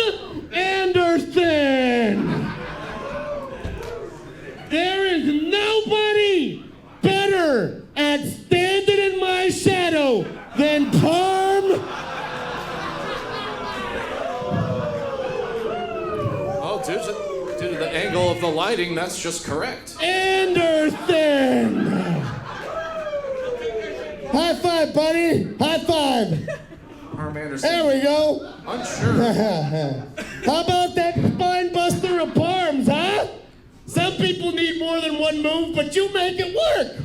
then Parm. Oh, due to the angle of the lighting, that's just correct. Anderson. High five, buddy. High five. Parm Anderson. There we go. Unsure. How about that spine buster of Parms, huh? Some people need more than one move, but you make it work.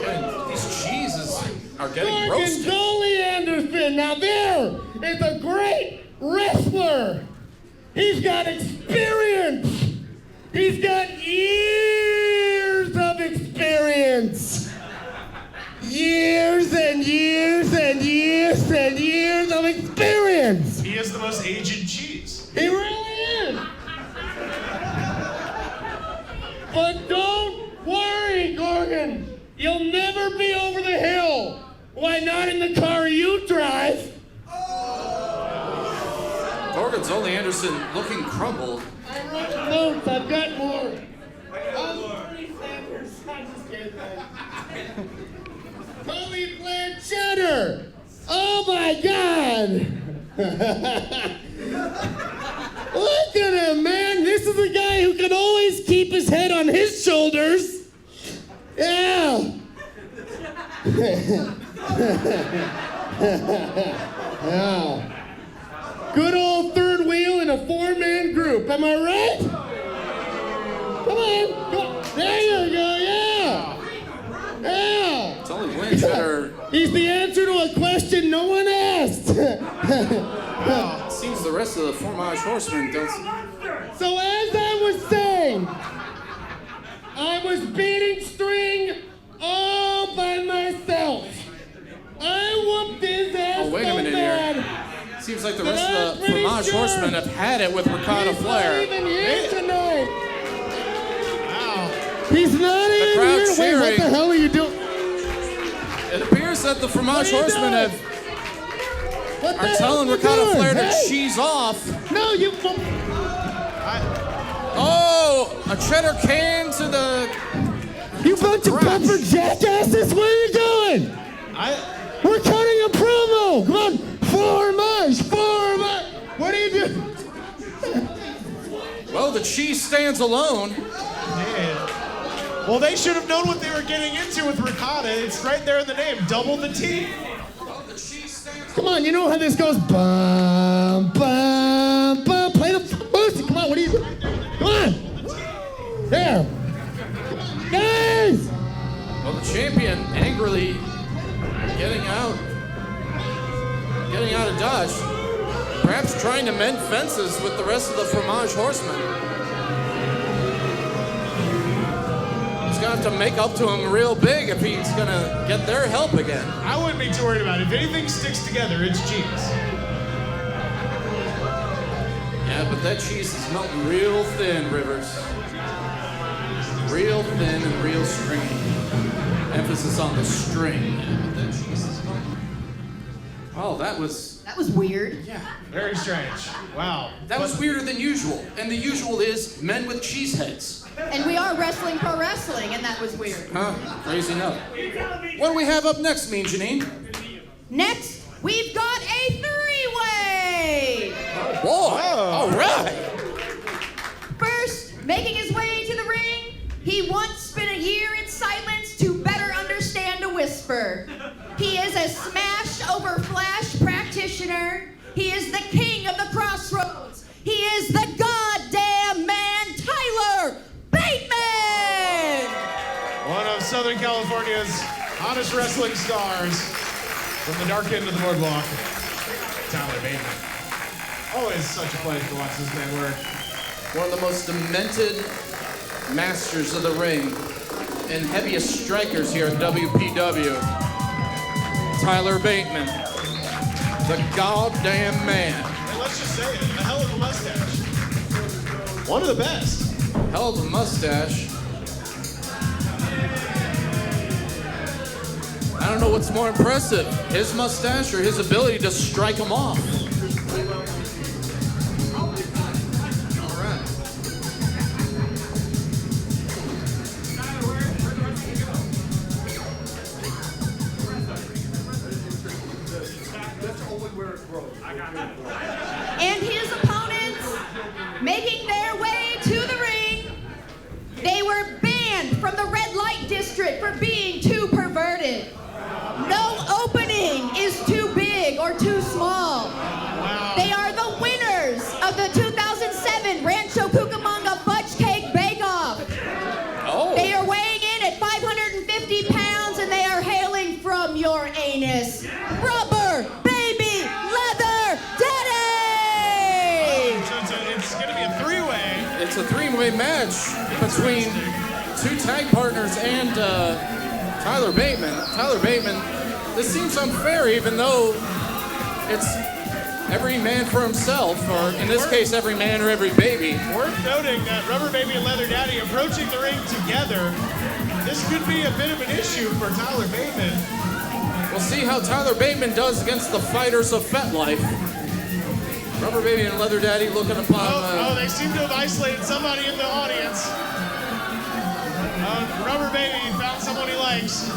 And these cheeses are getting roasted. Dolly Anderson. Now there is a great wrestler. He's got experience. He's got years of experience. Years and years and years and years of experience. He is the most aged cheese. He really is. But don't worry, Gorgon. You'll never be over the hill. Why not in the car you drive? Gorgon's only Anderson looking crumbled. I wrote notes. I've got more. I'm just kidding. Holy plant cheddar! Oh my God! Look at him, man! This is a guy who can always keep his head on his shoulders. Yeah. Yeah. Good old third wheel in a four-man group. Am I right? Come on. Go. There you go. Yeah. Yeah. It's only Lynch that are... He's the answer to a question no one asked. Well, it seems the rest of the Fromage Horsemen don't... So as I was saying, I was beating string all by myself. I whooped his ass Oh, wait a minute here. Seems like the rest of the Fromage Horsemen have had it with Ricotta Flair. He's not even here tonight. Wow. He's not even crowd here. Wait, cheering. what the hell are you doing? It appears that the Fromage Horsemen are telling you Ricotta doing? Flair to Hey. cheese off. No, you... Oh, a cheddar can to the... You bunch of pepper jackasses, what are you doing? We're cutting a promo. Come on. Fromage. What are you doing? Well, the cheese stands alone. Man. Well, they should have known what they were getting into with ricotta. It's right there in the name. Double the T. Come on, you know how this goes. Bum, bum, bum. Play the music. Come on, what are you doing? Come on. There. Guys! Well, the champion angrily getting out of dodge. Perhaps trying to mend fences with the rest of the Fromage Horsemen. He's gonna have to make up to him real big if he's gonna get their help again. I wouldn't be too worried about it. If anything sticks together, it's cheese. Yeah, but that cheese is melting real thin, Rivers. Real thin and real stringy. Emphasis on the string. But that cheese is melting. Oh, that was weird. Yeah. Very strange. Wow. That was weirder than usual. And the usual is men with cheese heads. And we are wrestling pro wrestling, and that was weird. Huh? Crazy enough. What do we have up next, Mean Janine? Next, we've got a three-way. Oh, boy. All right. First, making his way to the ring, he once spent a year in silence to better understand a whisper. He is a smash over flash practitioner. He is the king of the crossroads. He is the goddamn man, Tyler Bateman! One of Southern California's hottest wrestling stars from the dark end of the boardwalk, Tyler Bateman. Always such a pleasure to watch this man work. One of the most demented masters of the ring and heaviest strikers here at WPW. Tyler Bateman, the goddamn man. And let's just say it, a hell of a mustache. One of the best. Hell of a mustache. I don't know what's more impressive, his mustache or his ability to strike him off. All right. And his opponents, making their way to the ring, they were banned from the red light district for being too perverted. No opening is too big or too small. They are the winners of the 2007 Rancho Cucamonga Fudge Cake Bake Off. They are weighing in at 550 pounds and they are hailing from your anus. Rubber Baby Leather Daddy! It's going to be a three-way. It's a three-way match between two tag partners and Tyler Bateman. Tyler Bateman, this seems unfair even though it's every man for himself, or in this case, every man or every baby. Worth noting that Rubber Baby and Leather Daddy approaching the ring together. This could be a bit of an issue for Tyler Bateman. We'll see how Tyler Bateman does against the fighters of FetLife. Rubber Baby and Leather Daddy looking upon... they seem to have isolated somebody in the audience. Rubber Baby found someone he likes.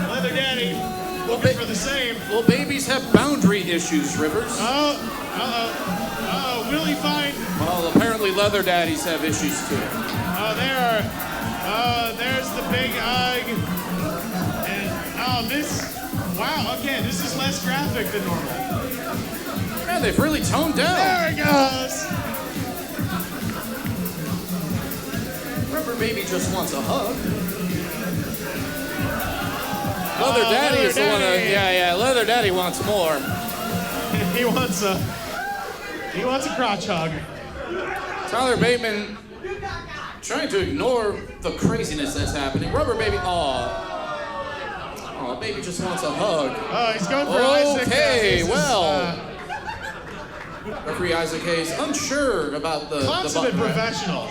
Leather Daddy looking for the same. Well, babies have boundary issues, Rivers. Will he find... Well, apparently Leather Daddies have issues too. There's the big hug. And, wow, okay, this is less graphic than normal. Man, they've really toned down. There it goes. Rubber Baby just wants a hug. Leather Daddy is the one that, Leather Daddy wants more. He wants a crotch hug. Tyler Bateman trying to ignore the craziness that's happening. Rubber Baby, Baby just wants a hug. Oh, he's going for Isaac. Okay, Referee Isaac Hayes unsure about the consummate professional.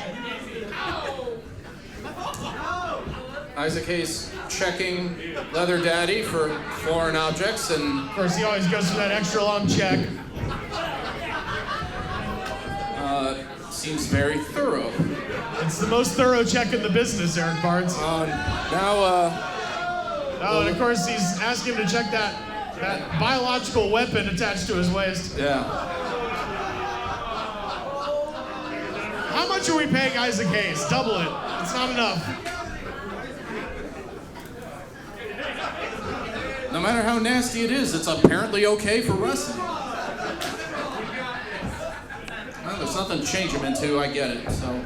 Isaac Hayes checking Leather Daddy for foreign objects, and of course he always goes for that extra long check. Seems very thorough. It's the most thorough check in the business, Eric Barnes. And of course he's asking him to check that biological weapon attached to his waist. Yeah. How much are we paying Isaac Hayes? Double it. It's not enough. No matter how nasty it is, it's apparently okay for wrestling. Well, there's nothing to change him into, I get it, so.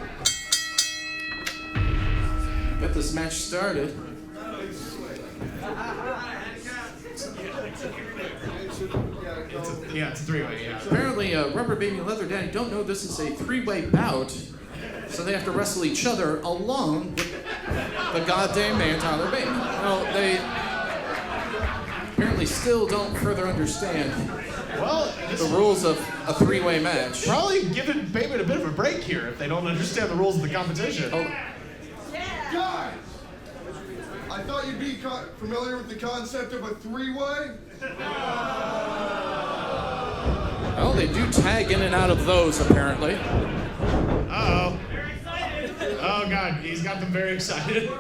Get this match started. It's a three-way, yeah. Apparently, Rubber Baby and Leather Daddy don't know this is a three-way bout, so they have to wrestle each other along with the goddamn man, Tyler Bateman. Well, they apparently still don't further understand the rules of a three-way match. Probably giving Bateman a bit of a break here if they don't understand the rules of the competition. Guys, I thought you'd be familiar with the concept of a three-way. Well, they do tag in and out of those, apparently. Uh-oh. Oh, God, he's got them very excited.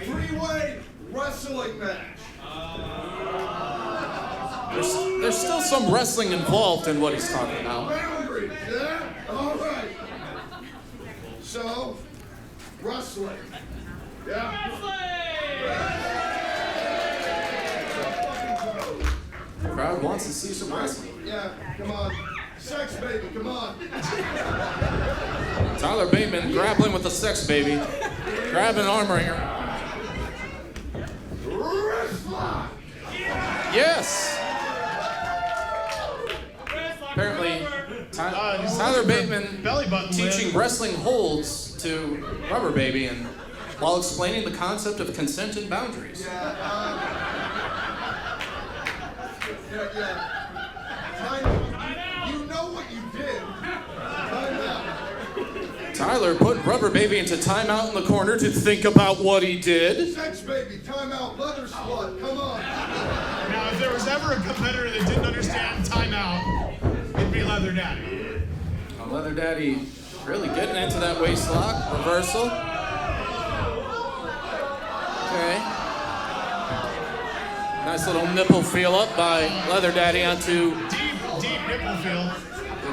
Three-way wrestling match. There's still some wrestling involved in what he's talking about. Boundaries, yeah? All right. So, wrestling. Yeah? The crowd wants to see some wrestling. Yeah, come on. Sex baby, come on. Tyler Bateman grappling with the sex baby. Grabbing an arm wringer. Wrist lock. Yes! Apparently, Tyler Bateman teaching wrestling holds to Rubber Baby, and while explaining the concept of consent and boundaries. You know what you did. Time out. Tyler put Rubber Baby into timeout in the corner to think about what he did. Sex baby, timeout, leather slut, come on. Now, if there was ever a competitor that didn't understand timeout, it'd be Leather Daddy. Leather Daddy really getting into that waist lock. Reversal. Okay. Nice little nipple feel up by Leather Daddy onto Deep nipple feel.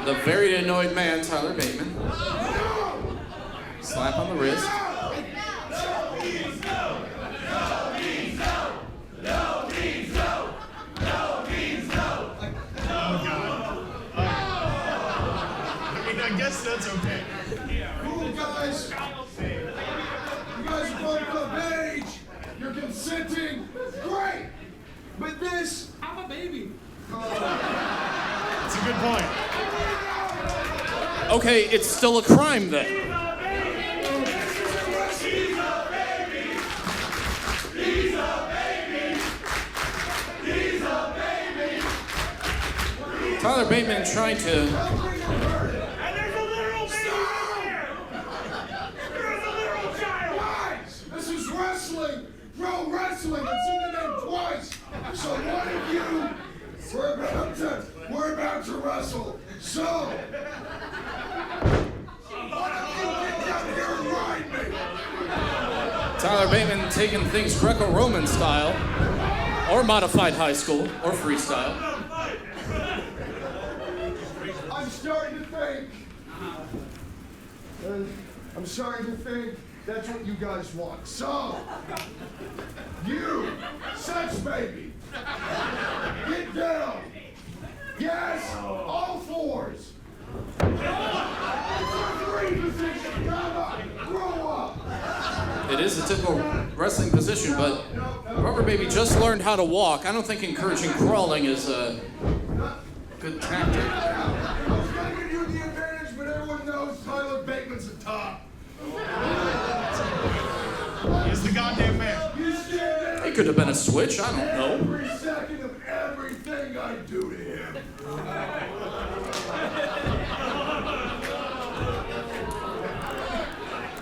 the very annoyed man, Tyler Bateman. Slap on the wrist. I guess that's okay. Cool, guys. You guys are both of age. You're consenting. Great. But this, I'm a baby. That's a good point. Okay, it's still a crime then. Tyler Bateman trying to This is wrestling. Pro wrestling. I've seen the name twice. So one of you, we're about to wrestle. So, one of you get down here and ride me. Tyler Bateman taking things Greco-Roman style, or modified high school, or freestyle. I'm starting to think that's what you guys want. So, you, sex baby, get down. Yes, all fours. Three position, come on, grow up. It is a typical wrestling position, but Rubber Baby just learned how to walk. I don't think encouraging crawling is a good tactic. I was gonna give you the advantage, but everyone knows Tyler Bateman's the top. He's the goddamn man. It could have been a switch, I don't know. Every second of everything I do to him.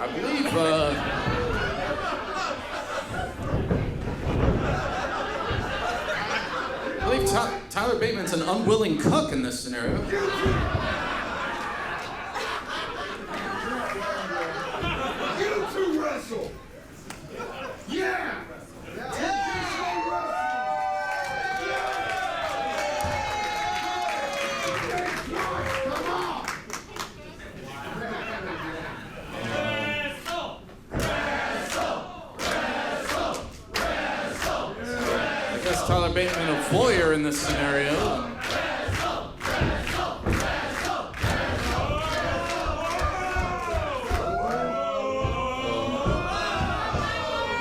I believe, Tyler Bateman's an unwilling cuck in this scenario. You two wrestle. Yeah. Tyler Bateman a voyeur in this scenario.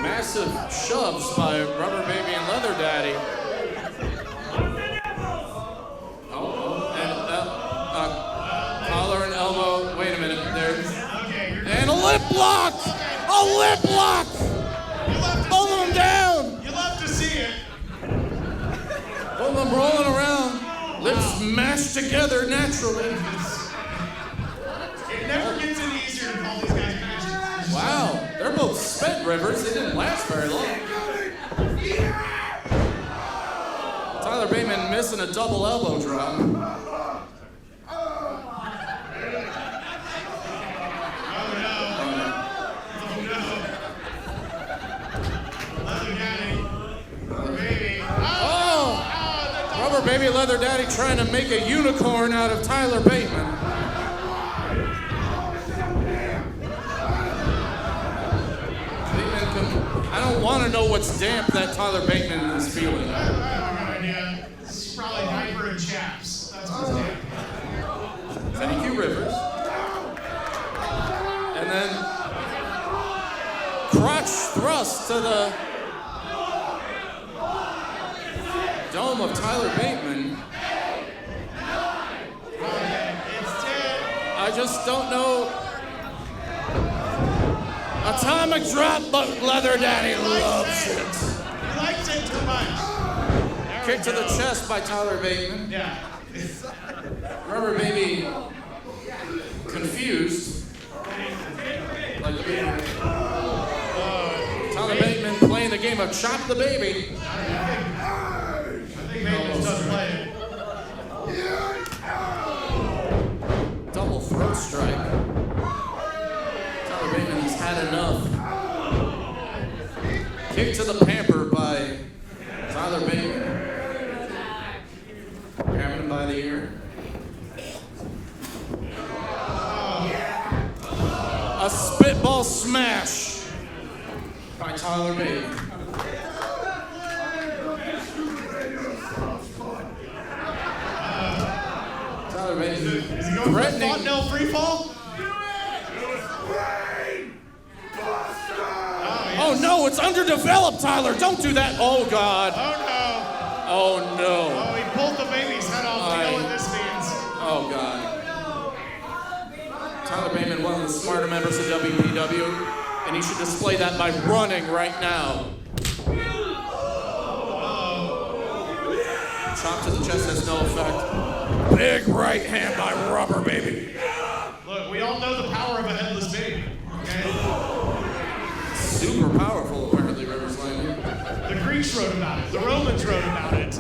Massive shoves by Rubber Baby and Leather Daddy. And collar and elbow. Wait a minute. There's and a lip lock. A lip lock. Both of them down. You love to see it. Both of them rolling around, lips mashed together naturally. It never gets any easier to call these guys matches. Wow, they're both spent rivers. They didn't last very long. Tyler Bateman missing a double elbow drop. Rubber Baby Leather Daddy trying to make a unicorn out of Tyler Bateman. I don't want to know what's damp that Tyler Bateman is feeling. I have a good idea. It's probably diaper and chaps. That's what's damp. Thank you, Rivers. And then crotch thrust to the dome of Tyler Bateman. I just don't know. Atomic drop, but Leather Daddy loves it. He likes it too much. Kick to the chest by Tyler Bateman. Yeah. Rubber Baby confused. Tyler Bateman playing the game of Chop the Baby. I think Bateman's done playing. Double throat strike. Tyler Bateman has had enough. Kick to the pamper by Tyler Bateman. Ball Smash by Tyler Bateman. Tyler Bateman. Is he going for a Fontenelle free fall? Oh no, it's underdeveloped, Tyler. Don't do that. Oh God. Oh no. Oh no. Oh, he pulled the baby's head off. We know what this means. Oh God. Tyler Bateman, one of the smarter members of WPW, and he should display that by running right now. Chop to the chest has no effect. Big right hand by Rubber Baby. Look, we all know the power of a headless baby. Okay? Super powerful, apparently, Rivers Landing. The Greeks wrote about it. The Romans wrote about it.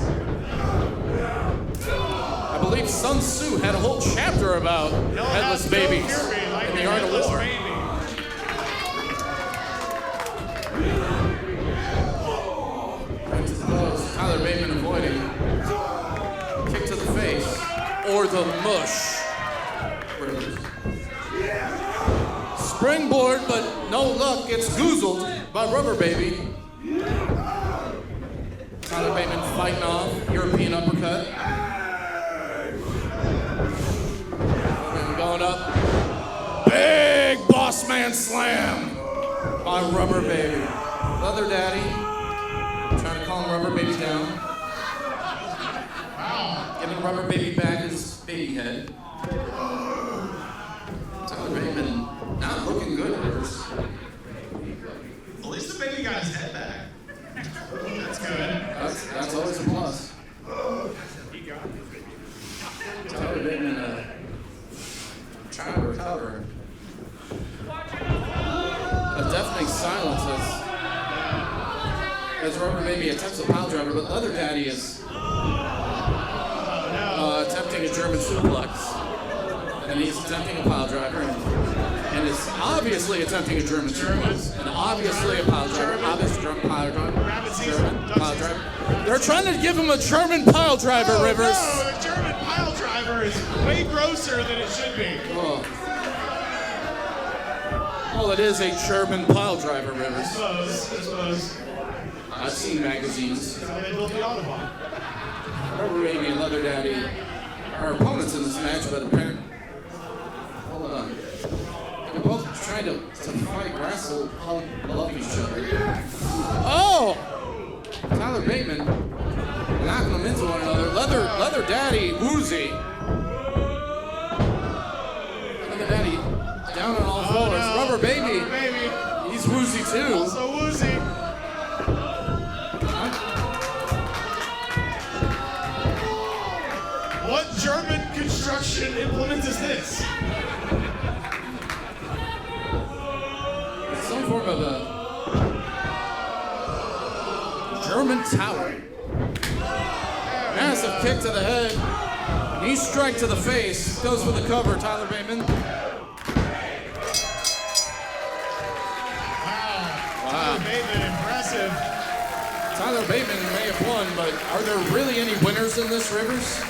I believe Sun Tzu had a whole chapter about headless babies in the Art of War. Right to the close. Tyler Bateman avoiding. Kick to the face. Or the mush. Rivers. Springboard, but no luck. Gets goozled by Rubber Baby. Tyler Bateman fighting off. European uppercut. Going up. Big boss man slam by Rubber Baby. Leather Daddy trying to calm Rubber Baby down. Wow. Giving Rubber Baby back his baby head. Tyler Bateman not looking good, Rivers. At least the baby got his head back. That's good. That's always a plus. Tyler Bateman trying to recover. A deafening silence as Rubber Baby attempts a pile driver, but Leather Daddy is attempting a German suplex. And he's attempting a pile driver, and is obviously attempting a German suplex, and obviously a pile driver, obviously German pile driver, German pile driver. They're trying to give him a German pile driver, Rivers. No, the German pile driver is way grosser than it should be. Well, it is a German pile driver, Rivers. I suppose. I've seen magazines. That's how they built the Autobahn. Rubber Baby and Leather Daddy are opponents in this match, but apparently... Hold on. They're both trying to fight, wrestle, love each other. Oh! Tyler Bateman knocking them into one another. Leather Daddy, woozy. Leather Daddy down on all fours. No. Rubber Baby, he's woozy too. Also woozy. What German construction implement is this? It's some form of a German tower. Massive kick to the head. Knee strike to the face. Goes for the cover, Tyler Bateman. Wow. Bateman, impressive. Tyler Bateman may have won, but are there really any winners in this, Rivers?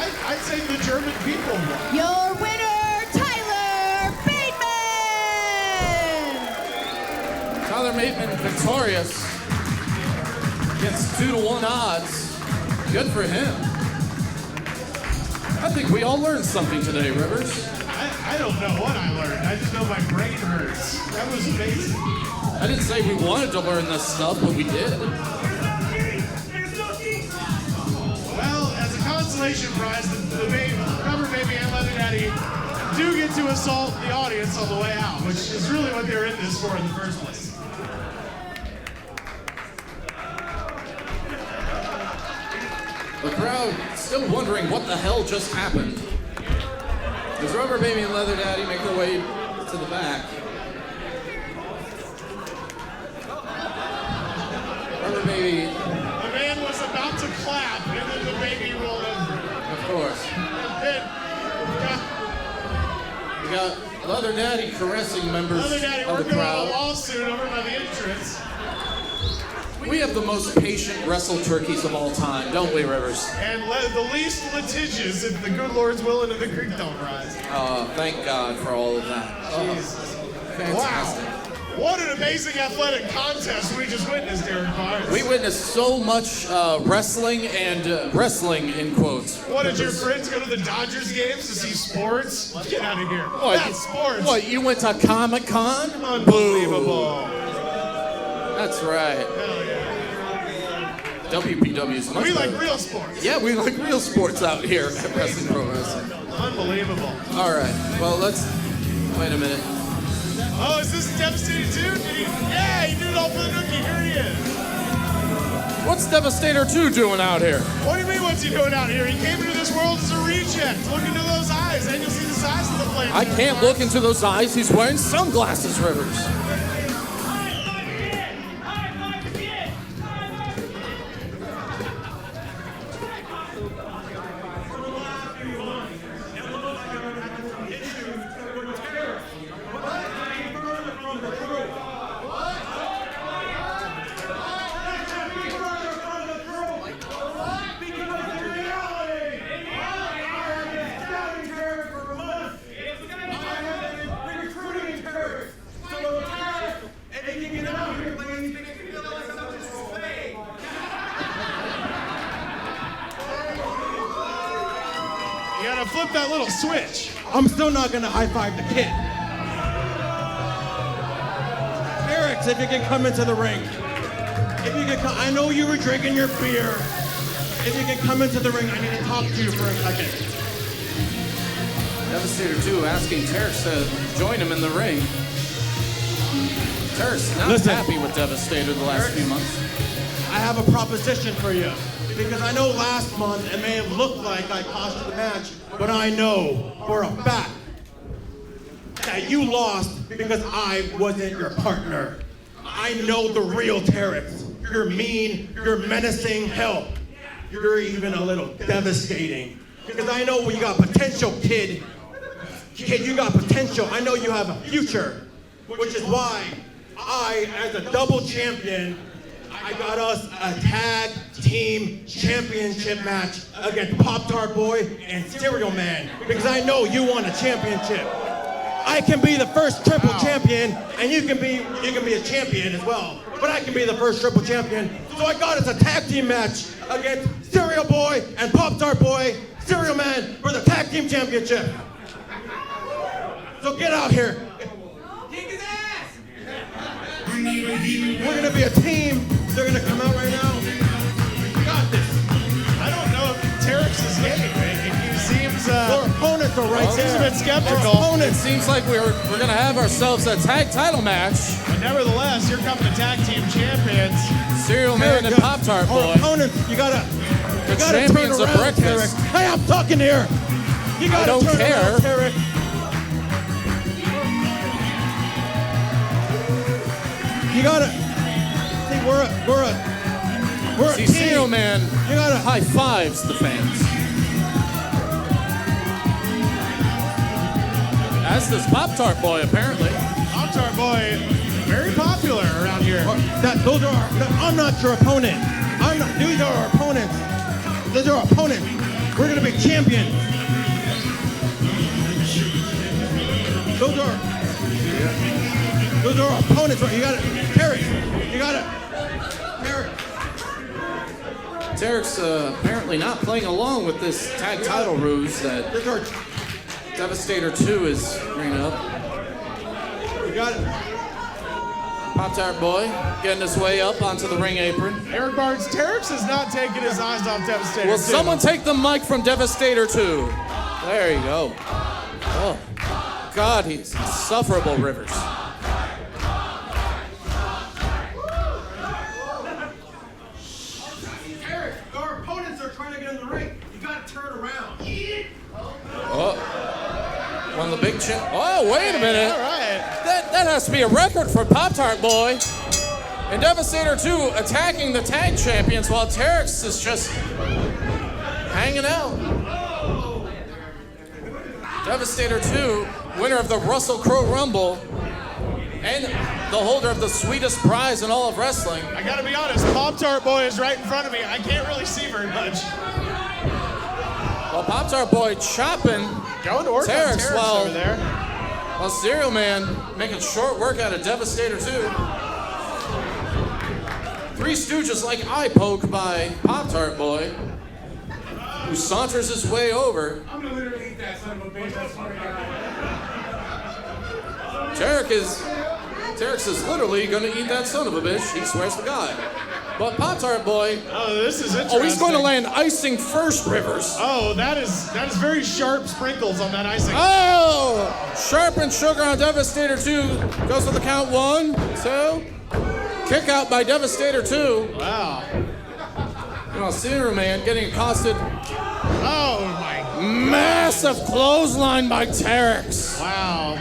I'd say the German people won. Your winner, Tyler Bateman! Tyler Bateman victorious against 2-1 odds. Good for him. I think we all learned something today, Rivers. I don't know what I learned. I just know my brain hurts. That was amazing. I didn't say we wanted to learn this stuff, but we did. Well, as a consolation prize, the Rubber Baby and Leather Daddy do get to assault the audience on the way out, which is really what they were in this for in the first place. The crowd still wondering what the hell just happened. As Rubber Baby and Leather Daddy make their way to the back. Rubber Baby. The man was about to clap, and then the baby rolled over. Of course. We got Leather Daddy caressing members Leather Daddy, of the working on a crowd. lawsuit over by the entrance. We have the most patient wrestle turkeys of all time, don't we, Rivers? And the least litigious if the good Lord's willing and the creek don't rise. Thank God for all of that. Jesus. Fantastic. Wow. What an amazing athletic contest we just witnessed, Eric Barnes. We witnessed so much wrestling and wrestling in quotes. What, did your friends go to the Dodgers games to see sports? Get out of here. What? That's sports. What, you went to Comic-Con? Unbelievable. That's right. Hell yeah. WPW is much We better. like real sports. Yeah, we like real sports out here at Wrestling Pro Wrestling. Unbelievable. All right, well, let's... Wait a minute. Oh, is this Devastator 2? Yeah, he did it all for the nookie. Here he is. What's Devastator 2 doing out here? What do you mean, what's he doing out here? He came into this world as a reject. Look into those eyes, and you'll see the size of the flame. I can't look into those eyes. He's wearing sunglasses, Rivers. Flip that little switch. I'm still not gonna high five the kid. Eric, if you can come into the ring. If you can come, I know you were drinking your beer. If you can come into the ring, I need to talk to you for a second. Devastator 2 asking Terex to join him in the ring. Terex not happy with Devastator the last few months. I have a proposition for you. Because I know last month it may have looked like I cost you the match, but I know for a fact that you lost because I wasn't your partner. I know the real Terex. You're mean, you're menacing, hell, you're even a little devastating. Because I know you got potential, kid. Kid, you got potential. I know you have a future, which is why I, as a double champion, I got us a tag team championship match against Pop-Tart Boy and Cereal Man because I know you want a championship. I can be the first triple champion and you can be a champion as well. But I can be the first triple champion. So I got us a tag team match against Cereal Boy and Pop-Tart Boy, Cereal Man for the tag team championship. So get out here. We're gonna be a team. They're gonna come out right now. We got this. I don't know if Terex is game. He seems our opponents are right there. Seems a bit skeptical. It seems like we're gonna have ourselves a tag title match. But nevertheless, here come the tag team champions. Cereal Man and Pop-Tart Boy. Our opponents, you gotta champions turn of around, breakfast. Terex. Hey, I'm talking here. You gotta don't turn care. around, Terex. You gotta see we're a See, team. Cereal Man You gotta high fives the fans. As does Pop-Tart Boy, apparently. Pop-Tart Boy, very popular around here. I'm not your opponent. These are our opponents. These are our opponents. We're gonna be champions. Those are our opponents. You gotta, Terex. Terex apparently not playing along with this tag title ruse that Devastator 2 is bringing up. You got it. Pop-Tart Boy getting his way up onto the ring apron. Eric Barnes, Terex has not taken his eyes off Devastator 2. Will someone take the mic from Devastator 2? There you go. Oh, God, he's insufferable, Rivers. Eric, our opponents are trying to get in the ring. You gotta turn around. Oh, one of the big Oh, wait a minute. All right. That has to be a record for Pop-Tart Boy. And Devastator 2 attacking the tag champions while Terex is just hanging out. Devastator 2, winner of the Russell Crowe Rumble, and the holder of the sweetest prize in all of wrestling. I gotta be honest, Pop-Tart Boy is right in front of me. I can't really see very much. Well, Pop-Tart Boy chopping Going to work on Terex Terex while over there. Well, Cereal Man making short work out of Devastator 2. Three Stooges like eye poke by Pop-Tart Boy, who saunters his way over. I'm gonna literally eat that son of a bitch. That's funny. Terex is literally gonna eat that son of a bitch. He swears to God. But Pop-Tart Boy. Oh, this is interesting. Oh, he's going to land icing first, Rivers. Oh, that is very sharp sprinkles on that icing. Oh! Sharpened sugar on Devastator 2. Goes to the count 1, 2. Kick out by Devastator 2. Wow. Well, Cereal Man getting accosted. Oh, my God. Massive clothesline by Terex. Wow.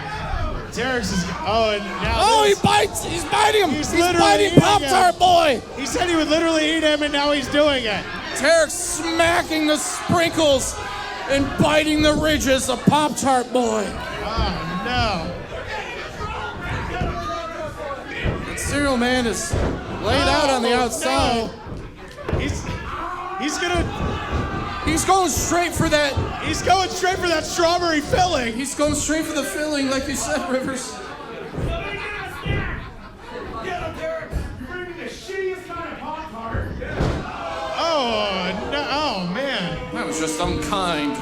Terex is. Oh, and now. Oh, he bites. He's biting him. He's biting eating Pop-Tart him. Boy. He said he would literally eat him, and now he's doing it. Terex smacking the sprinkles and biting the ridges of Pop-Tart Boy. Oh, no. And Cereal Man is laid out on the outside. No. He's going straight for that. He's going straight for that strawberry filling. He's going straight for the filling, like you said, Rivers. Get him, Derek. You're bringing the shittiest kind of Pop-Tart. Oh, no. Oh, man. That was just unkind.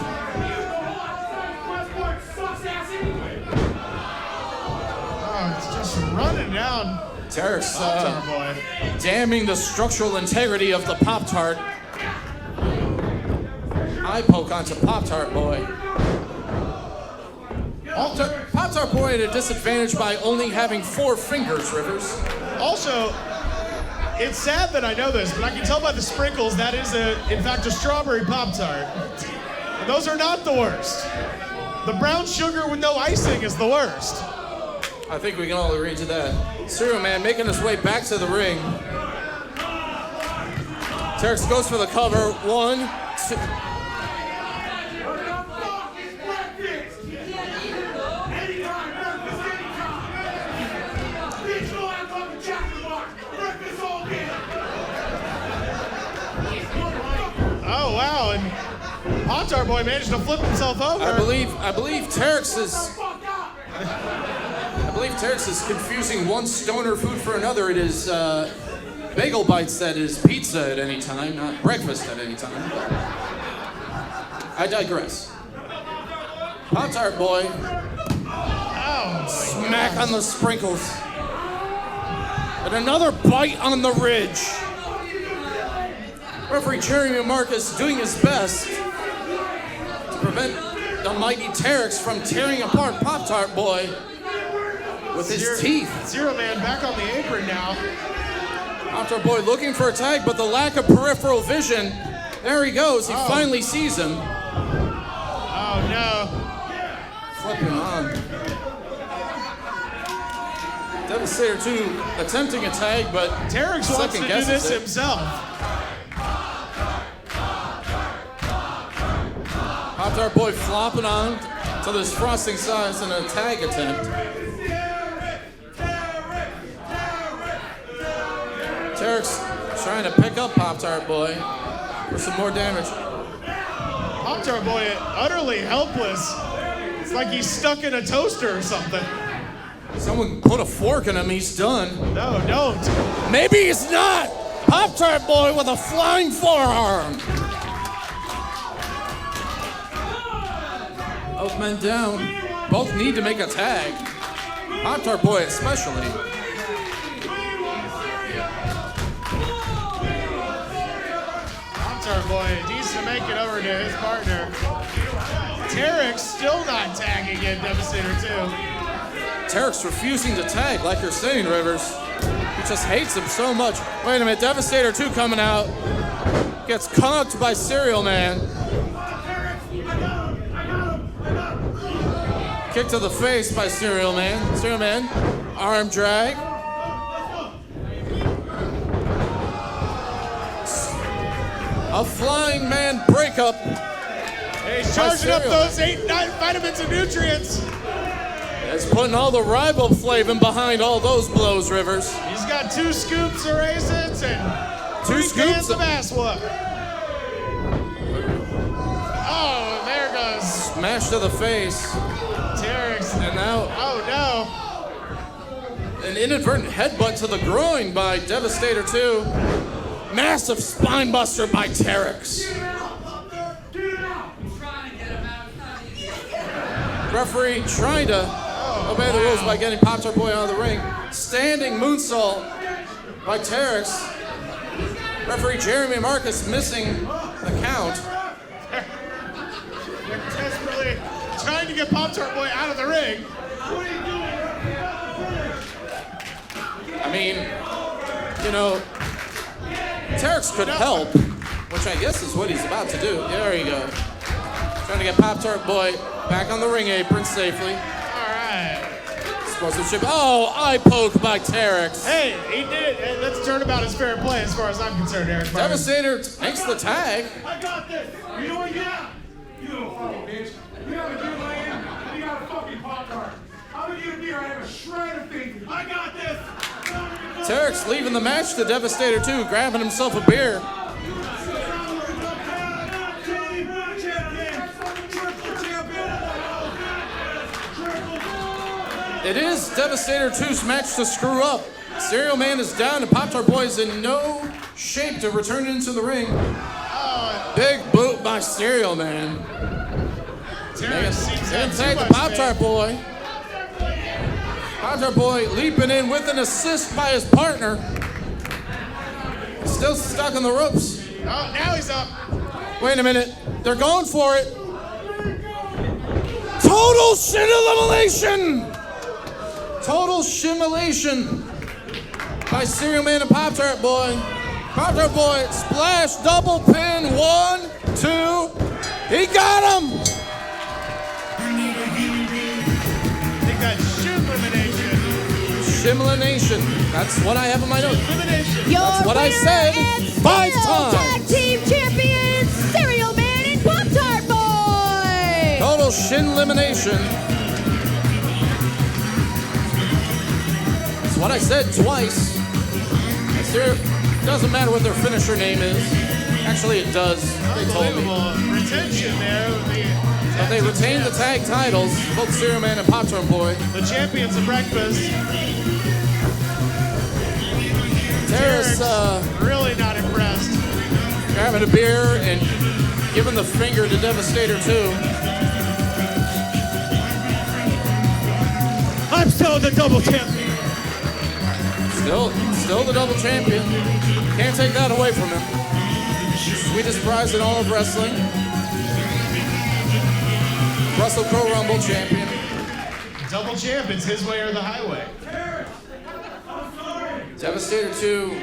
Oh, it's just running down. Terex Boy. damning the structural integrity of the Pop-Tart. Eye poke onto Pop-Tart Boy. Pop-Tart Boy at a disadvantage by only having 4 fingers, Rivers. Also, it's sad that I know this, but I can tell by the sprinkles that is, in fact, a strawberry Pop-Tart. And those are not the worst. The brown sugar with no icing is the worst. I think we can all agree to that. Cereal Man making his way back to the ring. Terex goes for the cover. 1, 2. Oh, wow, and Pop-Tart Boy managed to flip himself over. I believe Terex is confusing one stoner food for another. It is bagel bites that is pizza at any time, not breakfast at any time. I digress. Pop-Tart Boy. Oh, smack on the sprinkles. And another bite on the ridge. Referee Jeremy Marcus doing his best to prevent the mighty Terex from tearing apart Pop-Tart Boy with his teeth. Cereal Man back on the apron now. Pop-Tart Boy looking for a tag, but the lack of peripheral vision. There he goes. He finally sees him. Oh, no. Flipping on. Devastator 2 attempting a tag, but Terex wants to do this himself. Pop-Tart Boy flopping on to this frosting size in a tag attempt. Terex trying to pick up Pop-Tart Boy for some more damage. Pop-Tart Boy utterly helpless. It's like he's stuck in a toaster or something. Someone put a fork in him, he's done. No, don't. Maybe he's not! Pop-Tart Boy with a flying forearm. Both men down. Both need to make a tag. Pop-Tart Boy especially. Pop-Tart Boy needs to make it over to his partner. Terex still not tagging in Devastator 2. Terex refusing to tag, like you're saying, Rivers. He just hates him so much. Wait a minute, Devastator 2 coming out. Gets conked by Cereal Man. Kick to the face by Cereal Man. Cereal Man, arm drag. A flying man breakup. He's charging up those 8 vitamins and nutrients. It's putting all the rival flavor behind all those blows, Rivers. He's got 2 scoops of raisins and 2 3 cans of ass whoop. Oh, there goes. Smash to the face. Terex and now... Oh, no. An inadvertent headbutt to the groin by Devastator 2. Massive spine buster by Terex. Referee trying to obey the rules by getting Pop-Tart Boy out of the ring. Standing moonsault by Terex. Referee Jeremy Marcus missing the count. They're desperately trying to get Pop-Tart Boy out of the ring. I mean, you know, Terex could help, which I guess is what he's about to do. There you go. Trying to get Pop-Tart Boy back on the ring apron safely. All right. Explosive. Oh, eye poke by Terex. Hey, he did. Hey, that's turnabout is fair play as far as I'm concerned, Eric. Devastator takes the tag. I got this. You know what? Yeah. You little fucking bitch. You know what I am? You got a fucking Pop-Tart. I'm gonna get a beer. I have a shred of faith. I got this. Terex leaving the match to Devastator 2, grabbing himself a beer. It is Devastator 2's match to screw up. Serial Man is down and Pop-Tart Boy is in no shape to return into the ring. Big boot by Serial Man. Inside the Pop-Tart Boy. Pop-Tart Boy leaping in with an assist by his partner. Still stuck on the ropes. Oh, now he's up. Wait a minute. They're going for it. Total shit elimination! Total shimulation by Serial Man and Pop-Tart Boy. Pop-Tart Boy, splash, double pin, 1, 2. He got him! I think that's shimelimination. Shimlination. That's what I have in my notes. That's what I said and 5 still times. Tag team champions, Serial Man and Pop-Tart Boy. Total shin elimination. That's what I said twice. Doesn't matter what their finisher name is. Actually, it does. They told me. Retention there. But they retained the tag titles, both Serial Man and Pop-Tart Boy. The champions of breakfast. Terex, really not impressed. grabbing a beer and giving the finger to Devastator 2. I'm still the double champion. Still the double champion. Can't take that away from him. Sweetest prize in all of wrestling. Russell Crowe Rumble champion. Double champ, it's his way or the highway. Devastator 2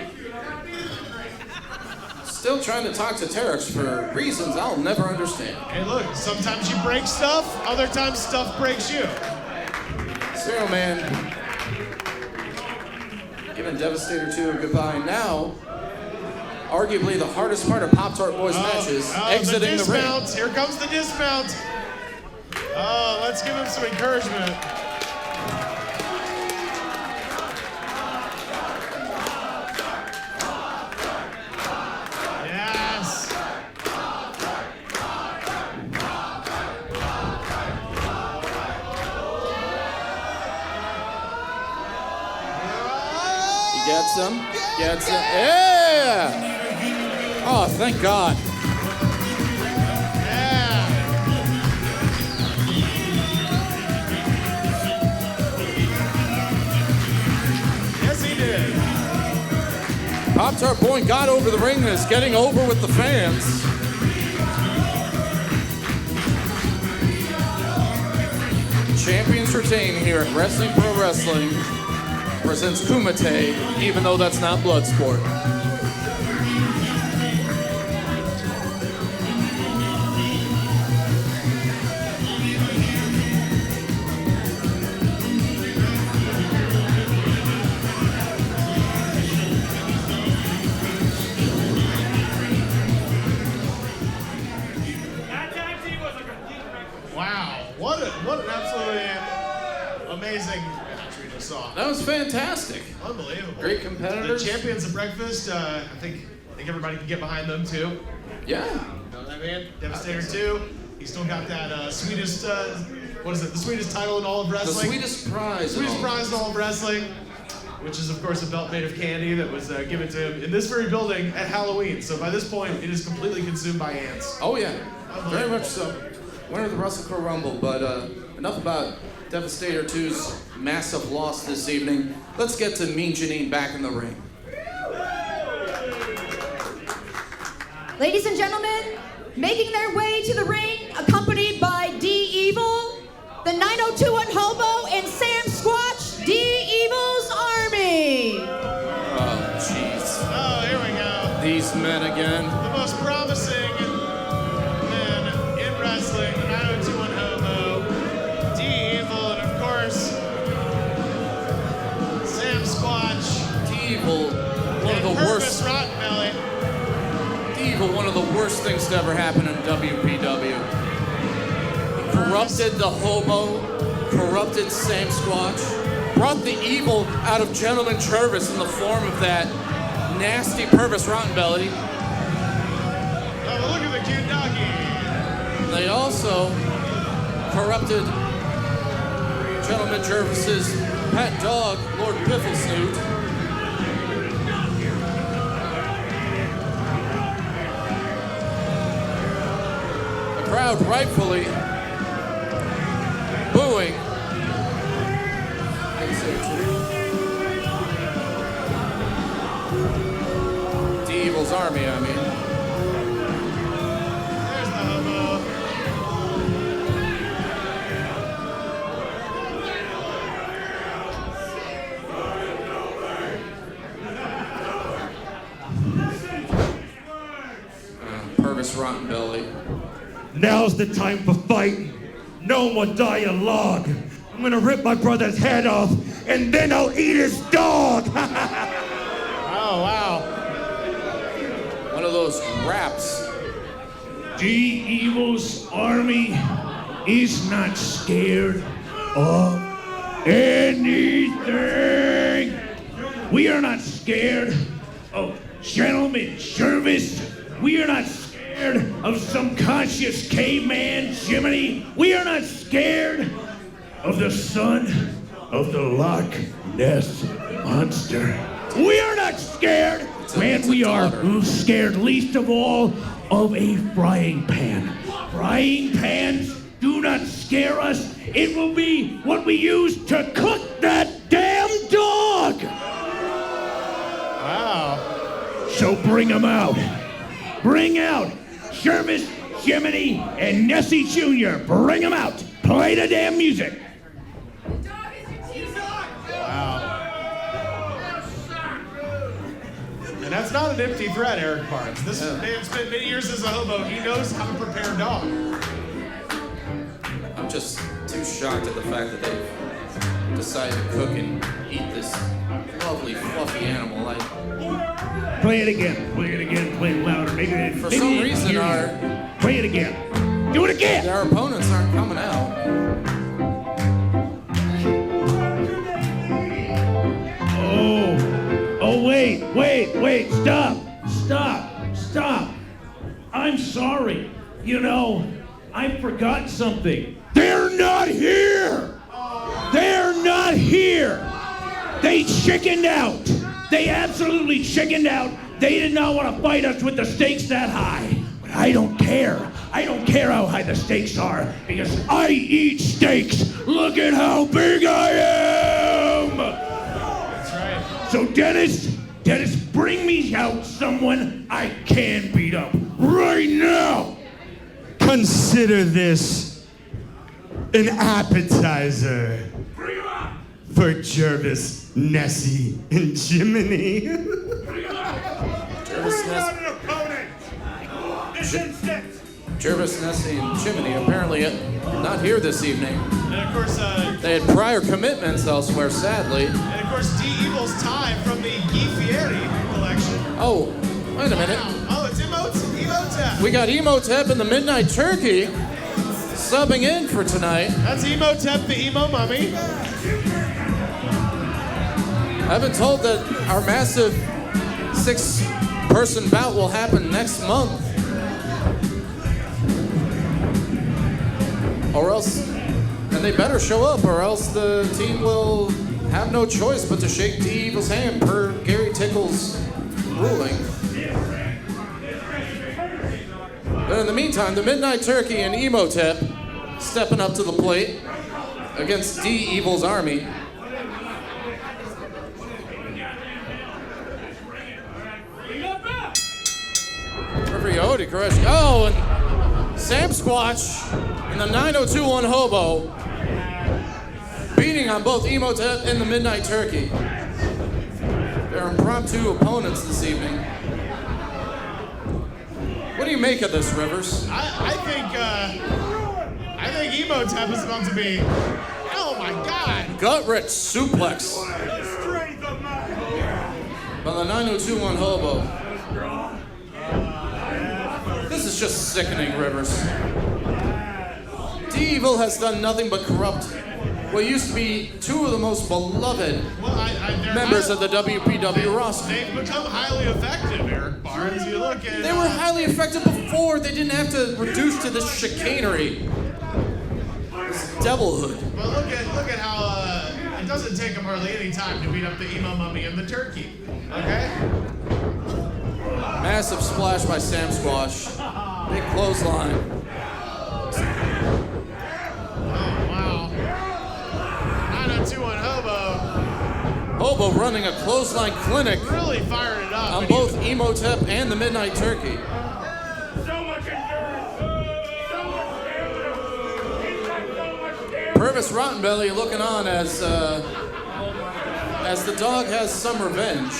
still trying to talk to Terex for reasons I'll never understand. Hey, look, sometimes you break stuff, other times stuff breaks you. Serial Man giving Devastator 2 a goodbye. Now, arguably the hardest part of Pop-Tart Boy's matches, exiting the ring. Here comes the dismount. Oh, let's give him some encouragement. Yes. He gets him. Gets him. Yeah! Oh, thank God. Pop-Tart Boy got over the ring and is getting over with the fans. Champions retain here at Wrestling Pro Wrestling presents Kumite, even though that's not Bloodsport. What an absolutely amazing match we just saw. That was fantastic. Unbelievable. Great competitors. The champions of breakfast, I think everybody can get behind them too. Yeah. You know what I mean? Devastator 2. He still got that sweetest what is it? The sweetest title in all of wrestling. The sweetest prize. Sweetest prize in all of wrestling, which is of course a belt made of candy that was given to him in this very building at Halloween. So by this point, it is completely consumed by ants. Oh yeah, very much so. Winner of the WrestleCore Rumble, but enough about Devastator 2's massive loss this evening. Let's get to Mean Janine back in the ring. Ladies and gentlemen, making their way to the ring, accompanied by D Evil, the 9021 Hobo, and Sam Squatch, D Evil's Army. Oh, jeez. Oh, here we go. These men again. The most promising men in wrestling, the 9021 Hobo, D Evil, and of course, Sam Squatch. D Evil, one of the worst. Rottenbelly. Evil, one of the worst things to ever happen in WPW. He corrupted the Hobo, corrupted Sam Squatch, brought the Evil out of Gentleman Jervis in the form of that nasty Purvis Rottenbelly. Oh, look at the cute doggy. They also corrupted Gentleman Jervis's pet dog, Lord Pifflesnoot. Crowd rightfully booing. D Evil's Army, I mean. There's the hobo. Purvis Rottenbelly. Now's the time for fighting. No more dialogue. I'm gonna rip my brother's head off, and then I'll eat his dog. Oh, wow. One of those raps. D Evil's Army is not scared of anything. We are not scared of Gentleman Jervis. We are not scared of some conscious caveman, Jiminy. We are not scared of the son of the Loch Ness Monster. We are not scared, and we are scared least of all of a frying pan. Frying pans do not scare us. It will be what we use to cook that damn dog. Wow. So bring them out. Bring out Jervis, Jiminy, and Nessie Jr. Bring them out. Play the damn music. Wow. And that's not an empty threat, Eric Barnes. This man spent many years as a hobo. He knows how to prepare dog. I'm just too shocked at the fact that they decided to cook and eat this lovely, fluffy animal. Play it again. Play it again. Play it louder. Make it. For some reason, play it again. Do it again. Our opponents aren't coming out. Oh, wait. Stop. I'm sorry. You know, I forgot something. They're not here. They chickened out. They absolutely chickened out. They did not want to fight us with the stakes that high. But I don't care. I don't care how high the stakes are, because I eat steaks. Look at how big I am. That's right. So Dennis, bring me out someone I can beat up right now. Consider this an appetizer for Jervis, Nessie, and Jiminy. Jervis, Nessie, and Chimney apparently not here this evening. And of course, they had prior commitments elsewhere, sadly. And of course, D Evil's tie from the Guy Fieri collection. Oh, wait a minute. Oh, it's Emotep. We got Emotep and the Midnight Turkey subbing in for tonight. That's Emotep, the emo mummy. I've been told that our massive 6-person bout will happen next month. Or else an And they better show up, or else the team will have no choice but to shake D Evil's hand per Gary Tickle's ruling. But in the meantime, the Midnight Turkey and Emotep stepping up to the plate against D Evil's army. Referee Odie Koreshi. Oh, and Sam Squatch and the 9021 Hobo beating on both Emotep and the Midnight Turkey. They're impromptu opponents this evening. What do you make of this, Rivers? I think Emotep is about to be. Oh my God! Gut-wrench suplex by the 9021 Hobo. This is just sickening, Rivers. D-Evil has done nothing but corrupt what used to be two of the most beloved members of the WPW roster. They've become highly effective, Eric Barnes. You look at. They were highly effective before. They didn't have to reduce to this chicanery, this devilhood. But look at how it doesn't take them hardly any time to beat up the Emo Mummy and the Turkey. Okay. Massive splash by Sam Squash. Big clothesline. Oh wow. 9021 Hobo. Hobo running a clothesline clinic. Really fired it up. On both Emotep and the Midnight Turkey. Purvis Rottenbelly looking on as the dog has some revenge.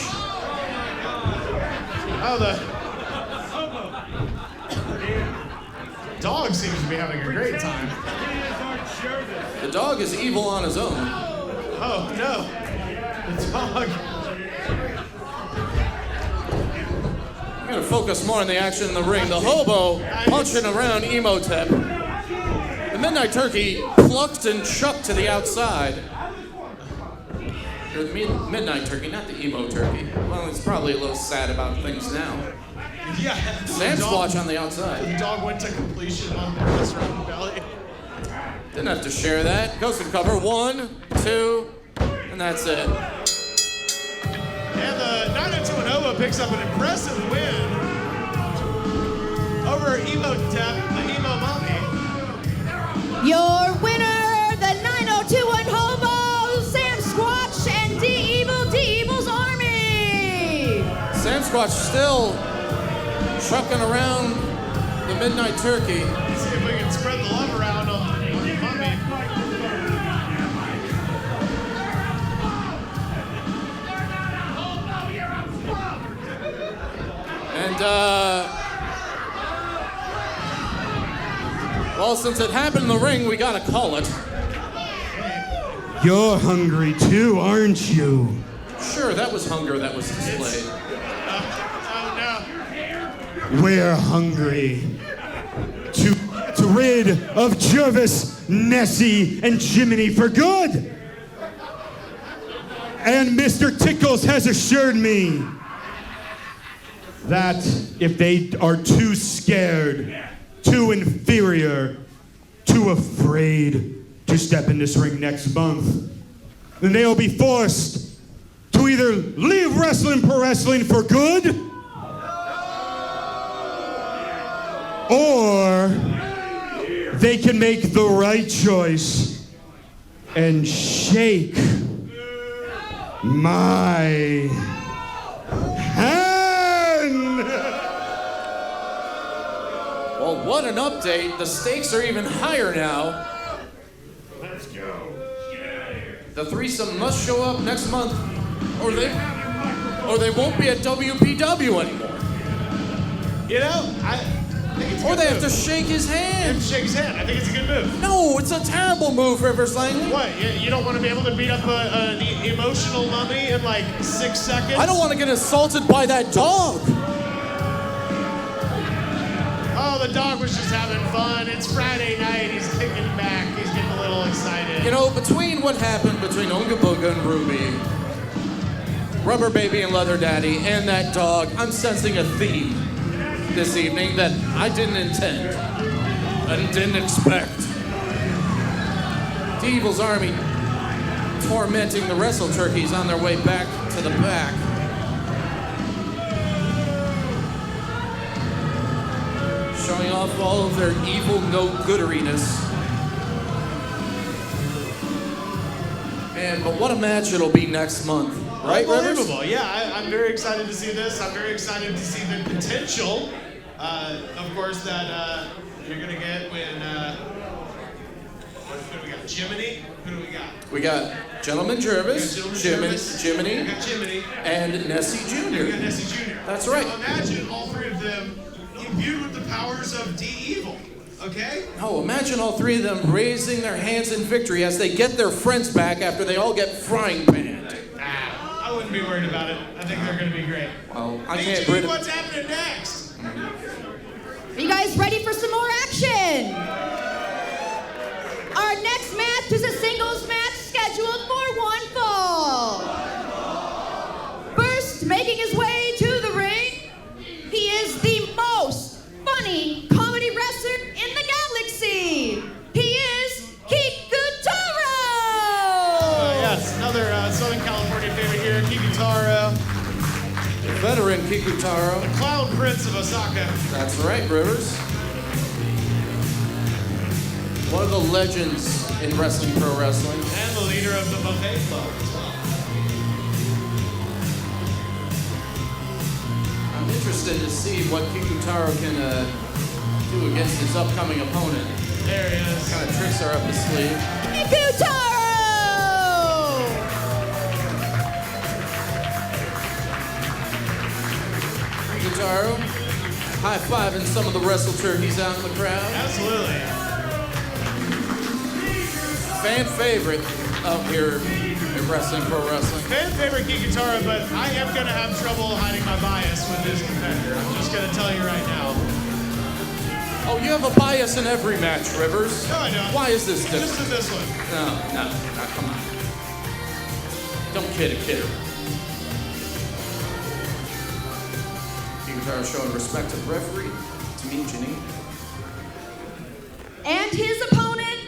Oh, the dog seems to be having a great time. The dog is evil on his own. Oh no, the dog. I'm gonna focus more on the action in the ring. The Hobo punching around Emotep. The Midnight Turkey plucked and chucked to the outside. Or the Midnight Turkey, not the Emo Turkey. Well, it's probably a little sad about things now. Yeah. Sam Squatch on the outside. The dog went to completion on Purvis Rottenbelly. Didn't have to share that. Goes to cover. 1, 2, and that's it. And the 902 Nova picks up an impressive win over Emotep, the Emo Mummy. Your winner, the 9021 Hobo, Sam Squatch, and D-Evil's Army. Sam Squatch still trucking around the Midnight Turkey. Let's see if we can spread the love around on the Mummy. And, well, since it happened in the ring, we gotta call it. You're hungry too, aren't you? Sure, that was hunger that was displayed. We're hungry to rid of Jervis, Nessie, and Jiminy for good. And Mr. Tickles has assured me that if they are too scared, too inferior, too afraid to step in this ring next month, then they'll be forced to either leave wrestling pro wrestling for good, or they can make the right choice and shake my hand. Well, what an update. The stakes are even higher now. Let's go. The threesome must show up next month, or they won't be at WPW anymore. You know, I think it's a Or good they move. have to shake his hand. Shake his hand. I think it's a good move. No, it's a terrible move, Rivers Langley. What? You don't want to be able to beat up the emotional mummy in like 6 seconds? I don't want to get assaulted by that dog. Oh, the dog was just having fun. It's Friday night. He's kicking back. He's getting a little excited. You know, between what happened between Ooga Booga and Ruby, Rubber Baby and Leather Daddy, and that dog, I'm sensing a theme this evening that I didn't intend and didn't expect. The Evil's army tormenting the wrestle turkeys on their way back to the back. Showing off all of their evil no-gooderiness. But what a match it'll be next month, right, Rivers? Unbelievable. Yeah, I'm very excited to see this. I'm very excited to see the potential, of course, that you're going to get when... Who do we got? Jiminy? Who do we got? We got Gentleman Jervis, Jiminy, We got Jiminy. and Nessie Jr. We got Nessie Jr. That's right. So imagine all three of them imbued with the powers of D-Evil. Okay? Oh, imagine all three of them raising their hands in victory as they get their friends back after they all get frying panned. I wouldn't be worried about it. I think they're going to be great. Well, I Hey, can't Gene, bring what's happening next? Are you guys ready for some more action? Our next match is a singles match scheduled for one fall. First, making his way to the ring, he is the most funny comedy wrestler in the galaxy. He is Kikutaro! Yes, another Southern California favorite here, Kikutaro. Veteran Kikutaro. The Clown Prince of Osaka. That's right, Rivers. One of the legends in wrestling, pro wrestling. And the leader of the Buffet Club as well. I'm interested to see what Kikutaro can do against his upcoming opponent. There he is. What kind of tricks are up his sleeve? Kikutaro! Kikutaro high-fiving some of the wrestle turkeys out in the crowd. Absolutely. Fan favorite out here in wrestling, pro wrestling. Fan favorite Kikutaro, but I am going to have trouble hiding my bias with this competitor. I'm just going to tell you right now. Oh, you have a bias in every match, Rivers. No, I don't. Why is this different? Just in this one. No, come on. Don't kid a kidder. Kikutaro showing respect to the referee. To me, Janine. And his opponent,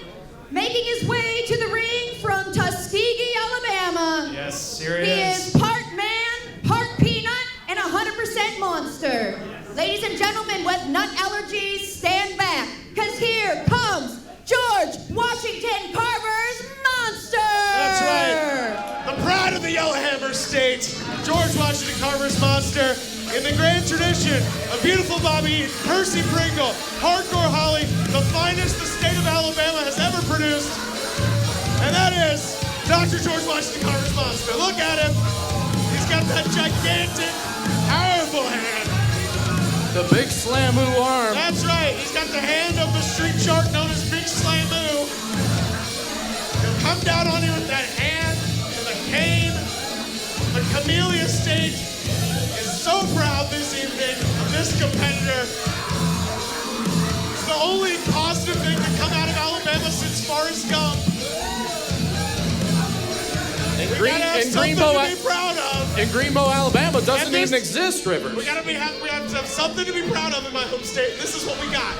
making his way to the ring from Tuskegee, Alabama. Yes, here He is part man, part peanut, and 100% monster. Ladies and gentlemen with nut allergies, stand back, because here comes George Washington Carver's monster! That's right. The pride of the Yellowhammer State, George Washington Carver's monster. In the grand tradition of beautiful Bobby, Percy Pringle, Hardcore Holly, the finest the state of Alabama has ever produced. And that is Dr. George Washington Carver's monster. Look at him. He's got that gigantic, powerful hand. The Big Slamoo arm. That's right. He's got the hand of the street shark known as Big Slamoo. He'll come down on you with that hand and the cane. The Camellia State is so proud this evening of this competitor. It's the only positive thing to come out of Alabama since Forrest Gump. In Greenbow, Alabama doesn't even exist, Rivers. We have to have something to be proud of in my home state. And this is what we got.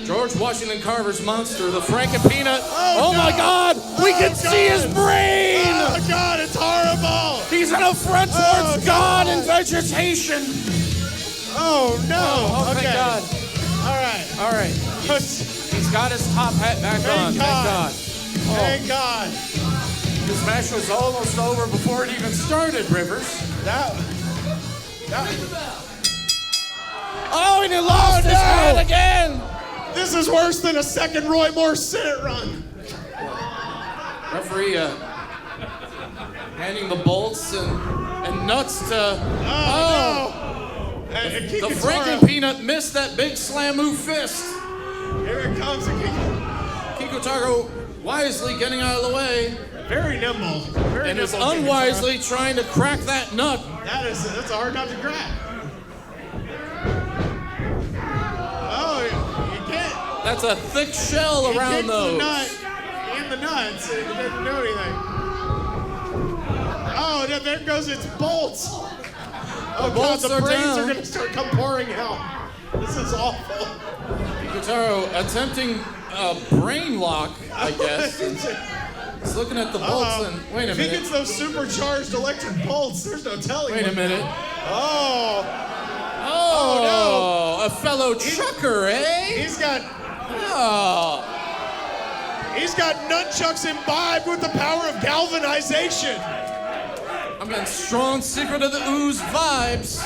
George Washington Carver's monster, the Franken-Peanut. Oh no. my God! We can see his brain! Oh God, it's horrible! He's an affront towards God and vegetation. Oh no! Oh, okay. thank God. All right. He's got his top hat back on. Thank God. Thank God. This match was almost over before it even started, Rivers. Oh, and he lost his hat again! This is worse than a second Roy Moore Senate run. Referee handing the bolts and nuts to... No. The Franken-Peanut missed that big Slamoo fist. Here it comes. Kikutaro wisely getting out of the way. Very nimble. And is unwisely trying to crack that nut. That's a hard nut to crack. Oh, you can't. That's a thick shell around those. In the nuts, it didn't do anything. Oh, there goes its bolts. Oh God, the brains are going to start pouring out. This is awful. Kikutaro attempting brain lock, I guess. He's looking at the bolts and wait a minute. If he gets those supercharged electric bolts, there's no telling. Wait a minute. Oh no! A fellow trucker, eh? He's got nunchucks imbibed with the power of galvanization. I'm getting strong Secret of the Ooze vibes.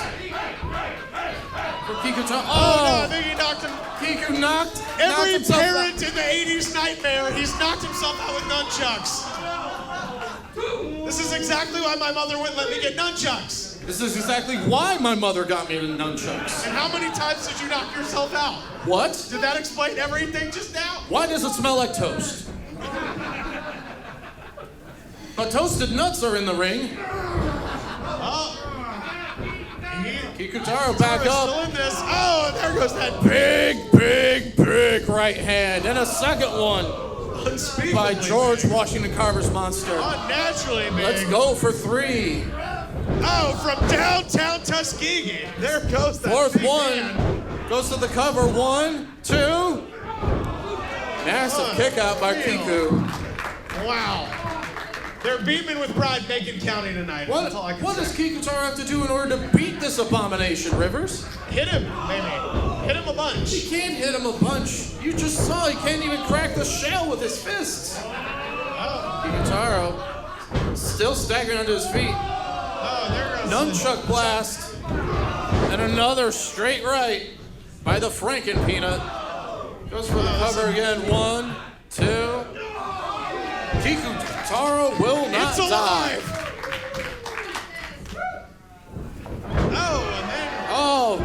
For Kikutaro. Oh no, I think he knocked him. Kiku knocked Every himself parent out. in the 80s nightmare, he's knocked himself out with nunchucks. This is exactly why my mother wouldn't let me get nunchucks. This is exactly why my mother got me the nunchucks. And how many times did you knock yourself out? What? Did that explain everything just now? Why does it smell like toast? But toasted nuts are in the ring. Oh. Kikutaro back up. Still in this. Oh, and there goes that Big right hand. And a second one by George Washington Carver's monster. Unnaturally big. Let's go for 3. Oh, from downtown Tuskegee. There goes that Fourth big one. man. Goes to the cover. 1, 2. Massive kick out by Kiku. Wow. They're beaming with pride making county tonight. What does Kikutaro have to do in order to beat this abomination, Rivers? Hit him, maybe. Hit him a bunch. He can't hit him a bunch. You just saw he can't even crack the shell with his fists. Kikutaro still staggering onto his feet. Oh, there goes Nunchuck blast. And another straight right by the Franken-Peanut. Goes for the cover again. 1, 2. Kikutaro will not die. Oh,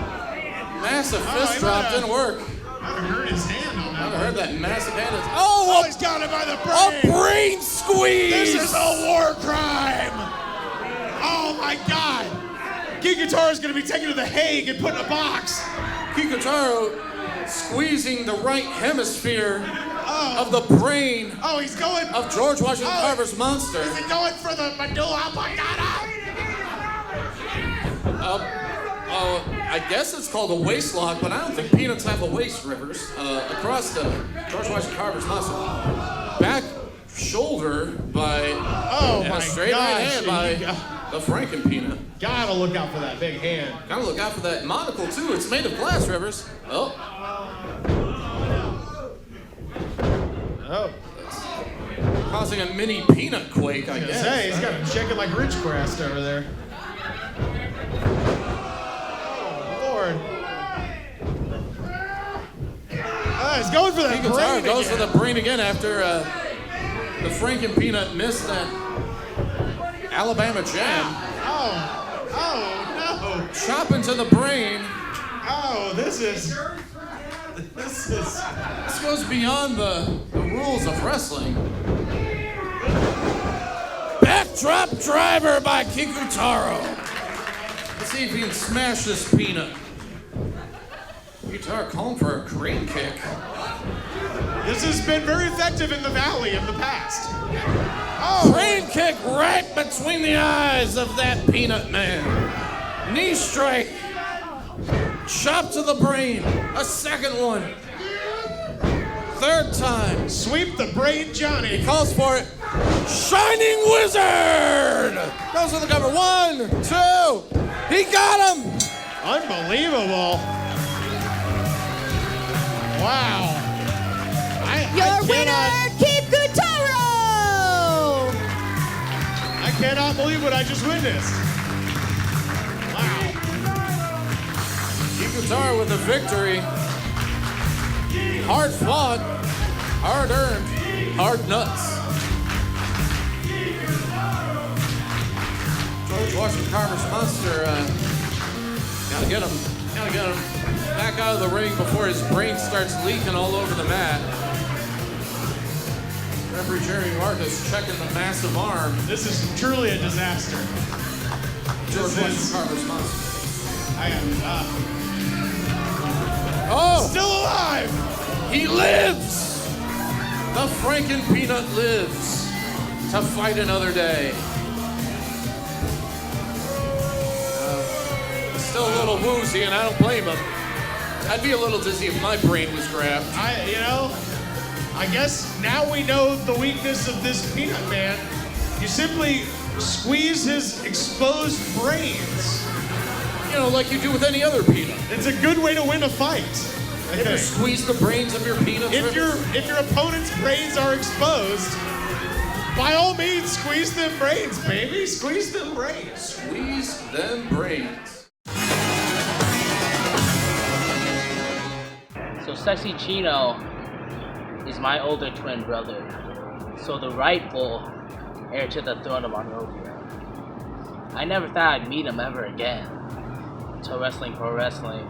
massive fist drop didn't work. I heard his hand on that. I heard that massive hand. Oh, he's got it by the brain. A brain squeeze. This is a war crime. Oh my God. Kikutaro is going to be taken to the Hague and put in a box. Kikutaro squeezing the right hemisphere of the brain he's going of George Washington Carver's monster. Is he going for the medulla oblongata? I guess it's called a waist lock, but I don't think peanuts have a waist, Rivers. Across the George Washington Carver's muscle. Back shoulder by a straight right hand by the Franken-Peanut. Gotta look out for that big hand. Gotta look out for that monocle too. It's made of glass, Rivers. Oh. Causing a mini peanut quake, I guess. Hey, he's got him shaking like Ridgecrest over there. He's going for that brain goes again. for the brain again after the Franken-Peanut missed that Alabama jam. Oh no! Chop into the brain. Oh, this goes beyond the rules of wrestling. Backdrop driver by Kikutaro. Let's see if he can smash this peanut. Kikutaro calling for a crane kick. This has been very effective in the Valley in the past. Crane kick right between the eyes of that peanut man. Knee strike. Chop to the brain. A second one. Third time. Sweep the brain, Johnny. He calls for it. Shining Wizard! Goes for the cover. 1, 2. He got him! Unbelievable. Wow. Your winner, Kikutaro! I cannot believe what I just witnessed. Wow. Kikutaro with the victory. Hard fought, hard earned, hard nuts. George Washington Carver's monster, gotta get him back out of the ring before his brain starts leaking all over the mat. Referee Jeremy Marcus checking the massive arm. This is truly a disaster. George Washington Carver's monster. Still alive! He lives! The Franken-Peanut lives to fight another day. Still a little woozy, and I don't blame him. I'd be a little dizzy if my brain was grabbed. I guess now we know the weakness of this peanut man. You simply squeeze his exposed brains. You know, like you do with any other peanut. It's a good way to win a fight. You ever squeeze the brains of your peanut? If your opponent's brains are exposed, by all means, squeeze them brains, baby. Squeeze them brains. Squeeze them brains. So Sexy Chino is my older twin brother. So the rightful heir to the throne of Monrovia. I never thought I'd meet him ever again. Until Wrestling Pro Wrestling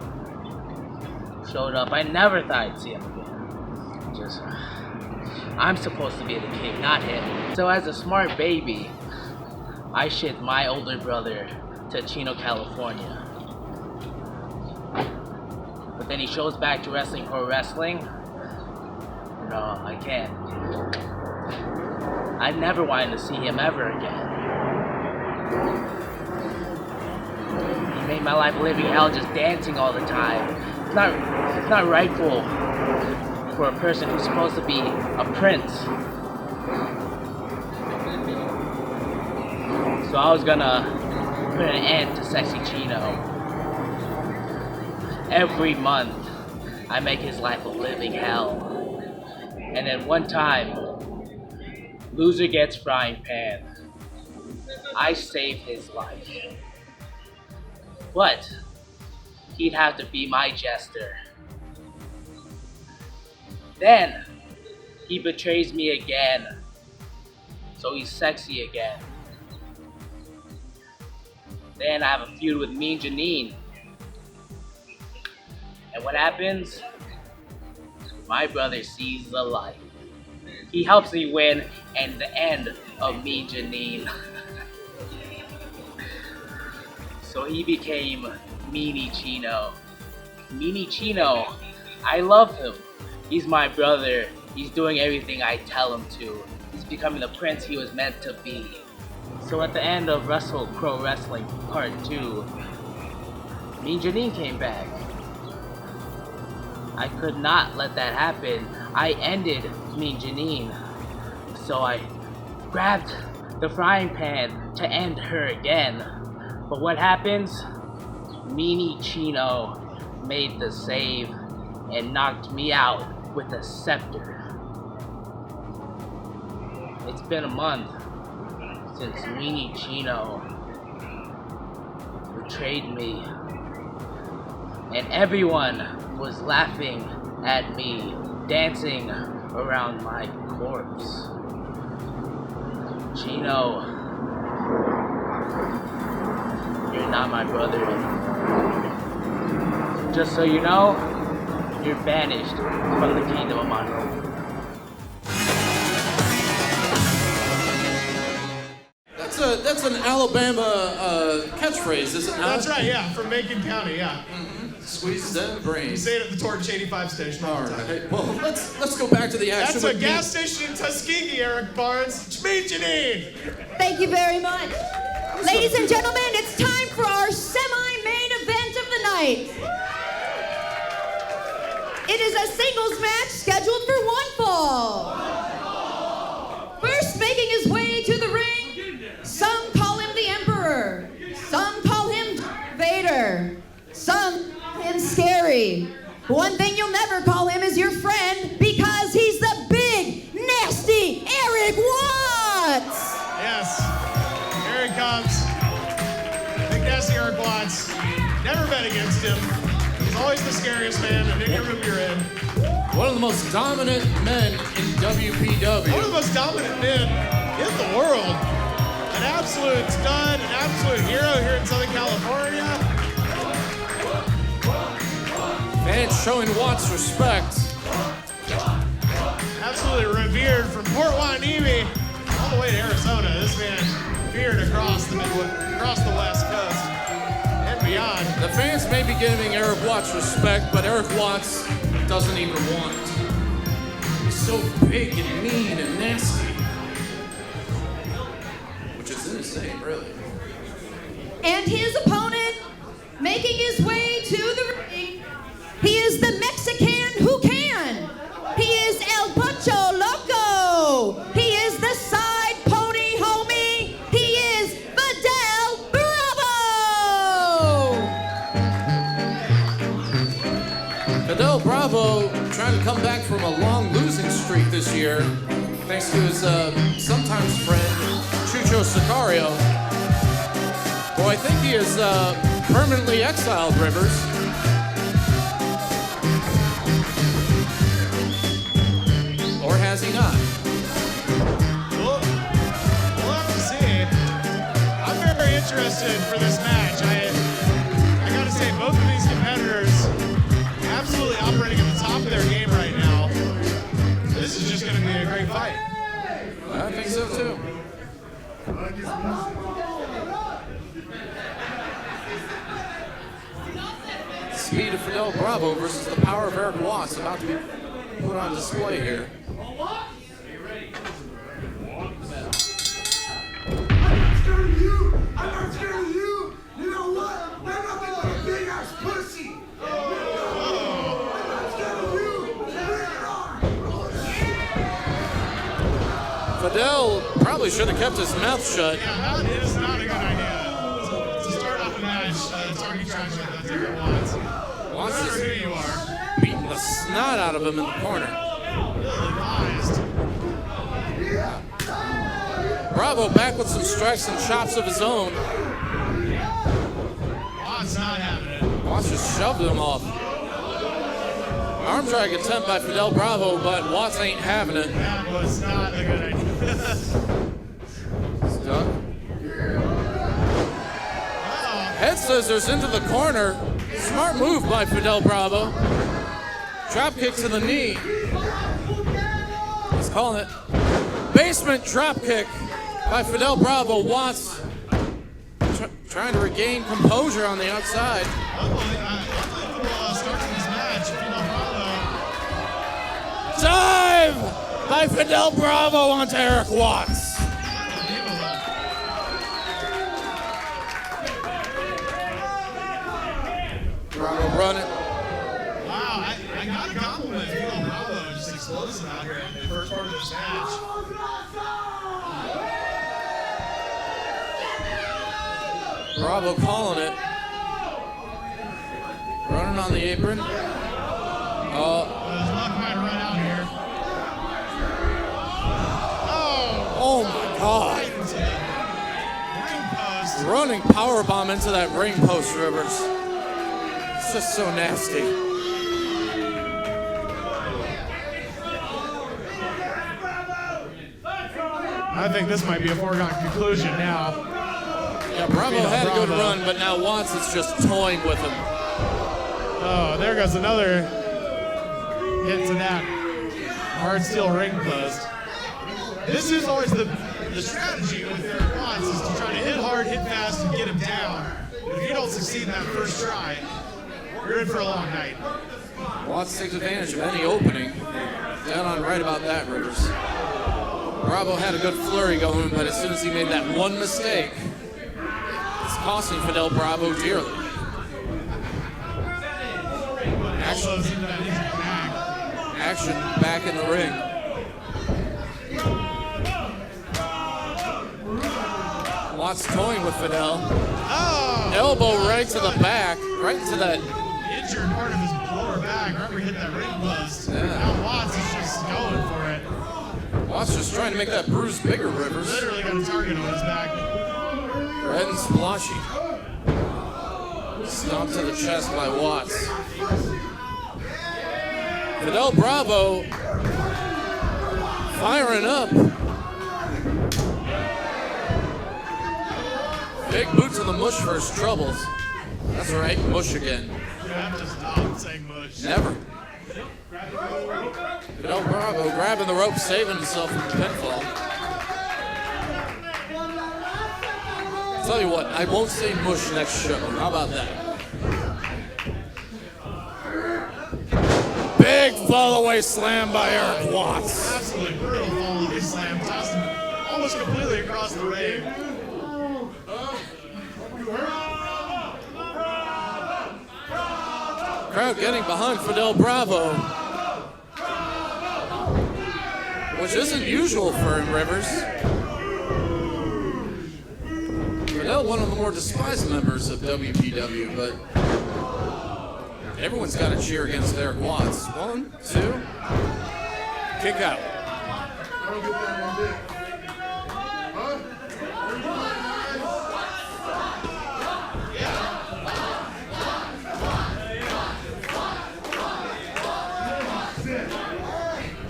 showed up. I never thought I'd see him again. Just, I'm supposed to be the king, not him. So as a smart baby, I shipped my older brother to Chino, California. But then he shows back to Wrestling Pro Wrestling. No, I can't. I never wanted to see him ever again. He made my life a living hell just dancing all the time. It's not rightful for a person who's supposed to be a prince. So I was gonna put an end to Sexy Chino. Every month, I make his life a living hell. And then one time, loser gets frying pan. I saved his life. But he'd have to be my jester. Then he betrays me again. So he's sexy again. Then I have a feud with Mean Janine. And what happens? My brother sees the light. He helps me win and the end of Mean Janine. So he became Meanie Chino. Meanie Chino, I love him. He's my brother. He's doing everything I tell him to. He's becoming the prince he was meant to be. So at the end of Wrestle Pro Wrestling Part 2, Mean Janine came back. I could not let that happen. I ended Mean Janine. So I grabbed the frying pan to end her again. But what happens? Meanie Chino made the save and knocked me out with a scepter. It's been a month since Meanie Chino betrayed me. And everyone was laughing at me, dancing around my corpse. Chino, you're not my brother anymore. Just so you know, you're banished from the kingdom of Monrovia. That's an Alabama catchphrase, is it not? That's right, yeah, from Macon County, yeah. Squeeze them brains. You say it at the Torch 85 station all the time. Right. Well, let's go back to the action. That's a gas station in Tuskegee, Eric Barnes. Mean Janine. Thank you very much. Ladies and gentlemen, it's time for our semi-main event of the night. It is a singles match scheduled for one fall. First making his way to the ring, some call him the Emperor, some call him Vader, some call him Scary. One thing you'll never call him is your friend because he's the big, nasty Eric Watts. Yes, here he comes. Big nasty Eric Watts. Never bet against him. He's always the scariest man in any room you're in. One of the most dominant men in WPW. One of the most dominant men in the world. An absolute stud, an absolute hero here in Southern California. Fans showing Watts respect. Absolutely revered from Port Hueneme all the way to Arizona. This man feared across the West Coast and beyond. The fans may be giving Eric Watts respect, but Eric Watts doesn't even want. He's so big and mean and nasty. Which is insane, really. And his opponent, making his way to the ring, he is the Mexican who can. He is El Pocho Fidel Bravo trying to come back from a long losing streak this year, thanks to his sometimes friend, Chucho Sicario, who I think he is permanently exiled, Rivers. Or has he not? We'll have to see. I'm very interested for this match. I gotta say, both of these competitors absolutely operating at the top of their game right now. This is just gonna be a great fight. I think so too. Speed of Fidel Bravo versus the power of Eric Watts about to be put on display here. I'm not scared of you. I'm not scared of you. You know what? They're nothing but a big ass pussy. I'm not scared of you. Bring it on. Fidel probably should have kept his mouth shut. Yeah, that is not a good idea. To start off a match, target trash like that, Eric Watts. Watts No matter is who you are. beating the snot out of him in the corner. Bravo back with some strikes and chops of his own. Watts not having it. Watts just shoved him off. Arm drag attempt by Fidel Bravo, but Watts ain't having it. That was not a good idea. Stuck. Head scissors into the corner. Smart move by Fidel Bravo. Drop kick to the knee. He's calling it. Basement drop kick by Fidel Bravo. Watts trying to regain composure on the outside. Dive by Fidel Bravo onto Eric Watts. Bravo running. Wow, I got a compliment. Fidel Bravo just explosive out here in the first part of this match. Bravo calling it. Running on the apron. His luck might run out here. Oh my God. Ring post. Running powerbomb into that ring post, Rivers. It's just so nasty. I think this might be a foregone conclusion now. Yeah, Bravo had a good run, but now Watts is just toying with him. Oh, there goes another hit to that hard steel ring post. This is always the strategy with Eric Watts is to try to hit hard, hit fast, and get him down. But if you don't succeed in that first try, you're in for a long night. Watts takes advantage of any opening. Down on right about that, Rivers. Bravo had a good flurry going, but as soon as he made that one mistake, it's costing Fidel Bravo dearly. Action back in the ring. Watts toying with Fidel. Oh! Elbow right to the back, right into that. Injured part of his lower back. Remember, he hit that ring post. Yeah. Now Watts is just going for it. Watts just trying to make that bruise bigger, Rivers. Literally got a target on his back. Red and splotchy. Stomp to the chest by Watts. Fidel Bravo firing up. Big boot to the mush for his troubles. That's right, mush again. You have to stop saying mush. Never. Fidel Bravo grabbing the rope, saving himself from the pinfall. Tell you what, I won't say mush next show. How about that? Big fall-away slam by Eric Watts. Absolutely brutal fall-away slam. Tossed him almost completely across the ring. Crowd getting behind Fidel Bravo, which isn't usual for him, Rivers. Fidel, one of the more despised members of WPW, but Everyone's got to cheer against Derek Watts. 1, 2. Kick out.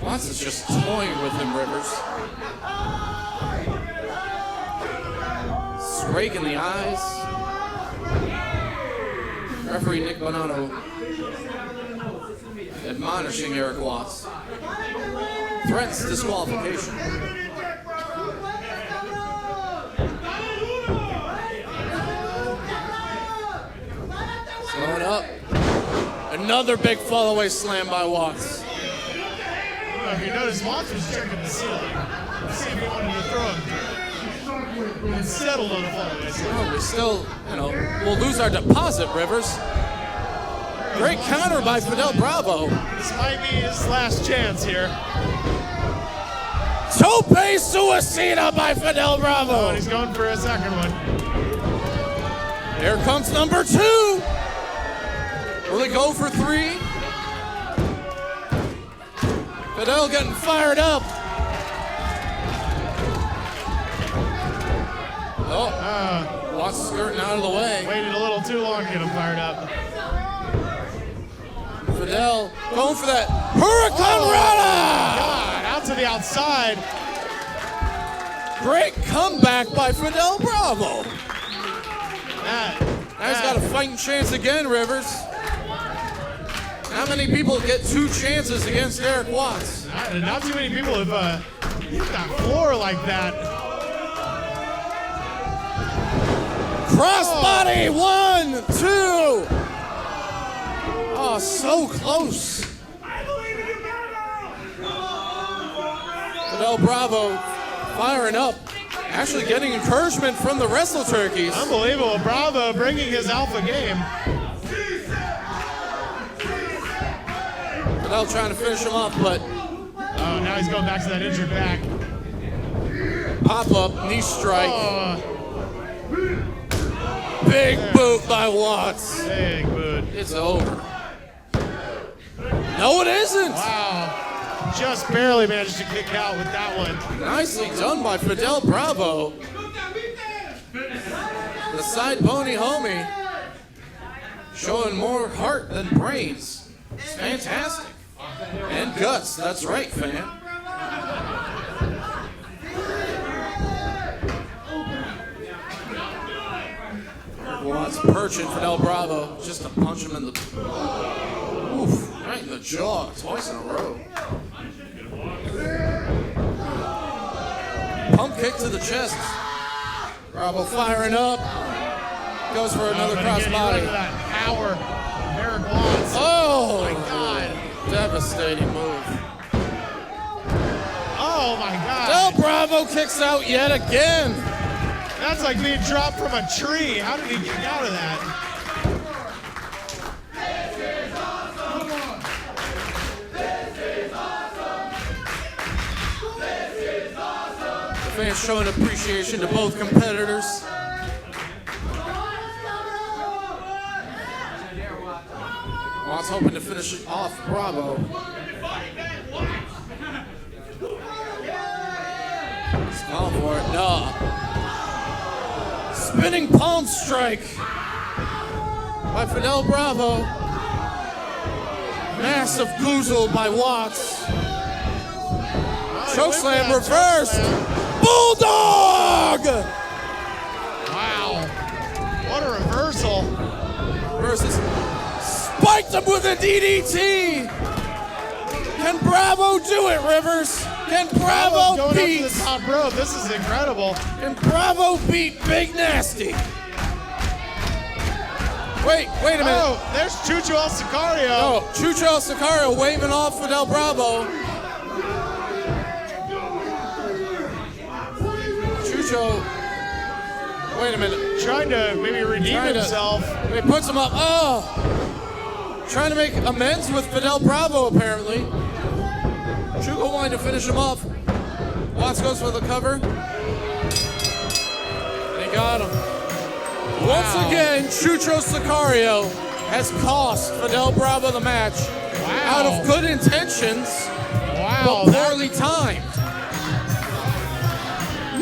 Watts is just toying with him, Rivers. Rake in the eyes. Referee Nick Bonanno admonishing Eric Watts. Threatens disqualification. Going up. Another big fall-away slam by Watts. If you notice, Watts was checking the ceiling. See if he wanted to throw him. And settled on a fall-away slam. Oh, we still, we'll lose our deposit, Rivers. Great counter by Fidel Bravo. This might be his last chance here. Tope suicida by Fidel Bravo. Oh, and he's going for a second one. Here comes number 2. Will he go for 3? Fidel getting fired up. Oh, Watts skirting out of the way. Waited a little too long to get him fired up. Fidel going for that Hurricane Rana! God, out to the outside. Great comeback by Fidel Bravo. Now he's got a fighting chance again, Rivers. How many people get 2 chances against Eric Watts? Not too many people have hit that floor like that. Crossbody, 1, 2. Oh, so close. Fidel Bravo firing up. Actually getting encouragement from the Wrestle Turkeys. Unbelievable. Bravo bringing his alpha game. Fidel trying to finish him off, but... Oh, now he's going back to that injured back. Pop-up, knee strike. Big boot by Watts. Big boot. It's over. No, it isn't. Wow. Just barely managed to kick out with that one. Nicely done by Fidel Bravo. The side pony homie showing more heart than brains. It's fantastic. And guts, that's right, fam. Watts perching Fidel Bravo just to punch him in the... Oof, right in the jaw, twice in a row. Pump kick to the chest. Bravo firing up. Goes for another crossbody. That power, Eric Watts. Oh my God! Devastating move. Oh my God! Del Bravo kicks out yet again. That's like being dropped from a tree. How did he get out of that? The fans showing appreciation to both competitors. Watts hoping to finish it off Bravo. He's calling for it. No. Spinning palm strike by Fidel Bravo. Massive goozle by Watts. Chokeslam reversed. Bulldog! Wow. What a reversal. Versus spiked him with a DDT. Can Bravo do it, Rivers? Can Bravo going beat? up to the top rope. This is incredible. Can Bravo beat Big Nasty? Wait a minute. Oh, there's Chucho El Sicario. No, Chucho El Sicario waving off Fidel Bravo. Chucho, wait a minute. Trying to maybe redeem himself. He puts him up. Oh! Trying to make amends with Fidel Bravo, apparently. Chucho wanting to finish him off. Watts goes for the cover. And he got him. Once again, Chucho Sicario has cost Fidel Bravo the match out of good intentions, but poorly timed.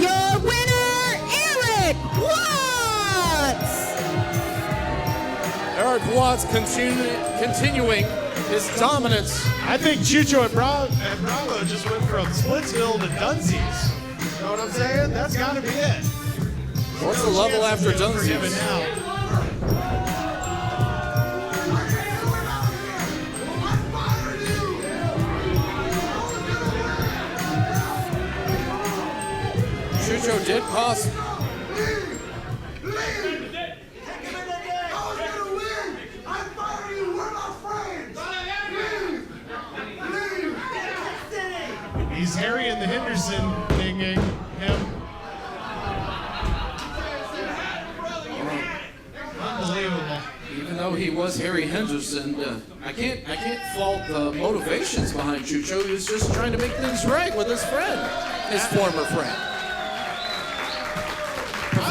Your winner, Eric Watts! Eric Watts continuing his dominance. I think Chucho and Bravo just went from Splitsville to Dunsies. You know what I'm saying? That's got to be it. What's the level after Dunsies? Chucho did cost. He's Harry and the Henderson dinging him. Unbelievable. Even though he was Harry Henderson, I can't fault the motivations behind Chucho. He was just trying to make things right with his friend, his former friend.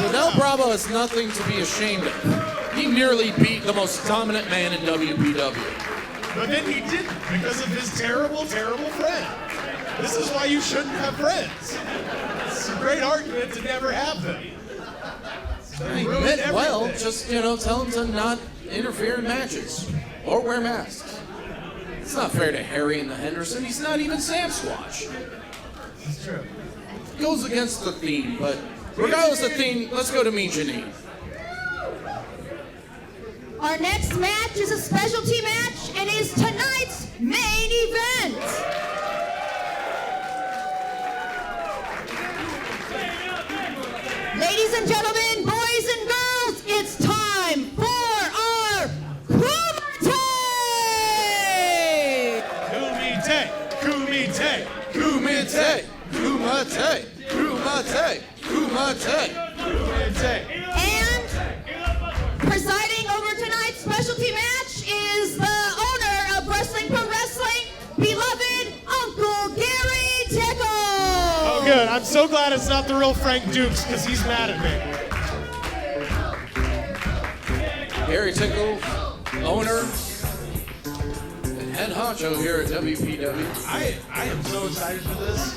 Fidel Bravo is nothing to be ashamed of. He nearly beat the most dominant man in WPW. But then he didn't because of his terrible, terrible friend. This is why you shouldn't have friends. It's a great argument to never have them. He meant well, just, tell him to not interfere in matches or wear masks. It's not fair to Harry and the Henderson. He's not even Sam Squatch. It's true. Goes against the theme, but regardless of the theme, let's go to Mean Janine. Our next match is a specialty match and is tonight's main event. Ladies and gentlemen, boys and girls, it's time for our Kumite! Kumite! Kumite! Kumite! Kumite! Kumite! Kumite! Kumite! And presiding over tonight's specialty match is the owner of Wrestling Pro Wrestling, beloved Uncle Gary Tickle! Oh, good. I'm so glad it's not the real Frank Dukes because he's mad at me. Gary Tickle, owner and head honcho here at WPW. I am so excited for this.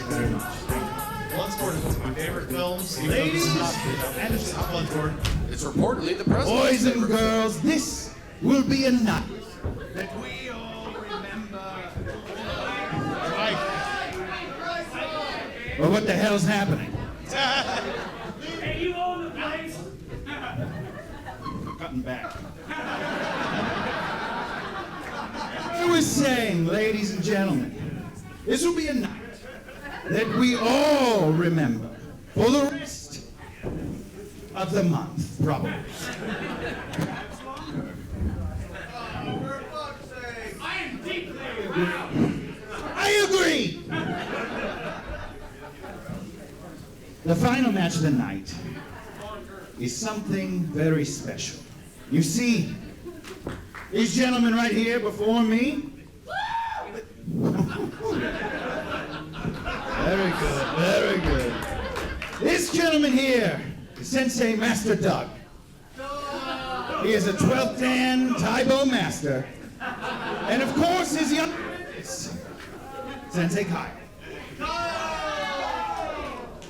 Bloodsport is one of my favorite films. Ladies and it's not Bloodsport. It's reportedly the president's boys and favorite girls, this will be a night that we all remember. Well, what the hell's happening? Hey, you own the place? Cutting back. I was saying, ladies and gentlemen, this will be a night that we all remember for the rest of the month, probably. I am deeply I agree. The final match of the night is something very special. You see, these gentlemen right here before me. Very good, very good. This gentleman here is Sensei Master Doug. He is a 12th Dan Taibo Master. And of course, his young Sensei Kyle.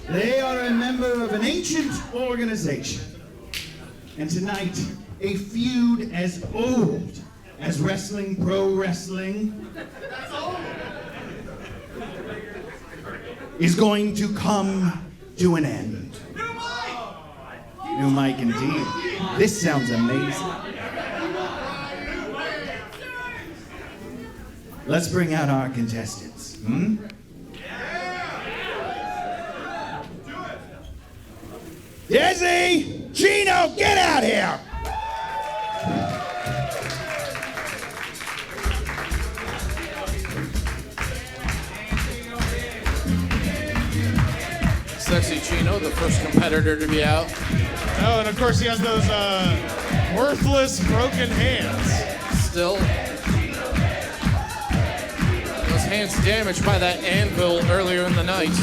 They are a member of an ancient organization. And tonight, a feud as old as wrestling, pro wrestling, is going to come to an end. New mic indeed. This sounds amazing. Let's bring out our contestants. Desi! Chino, get out here! Sexy Chino, the first competitor to be out. Oh, and of course he has those worthless broken hands. Still. Those hands damaged by that anvil earlier in the night.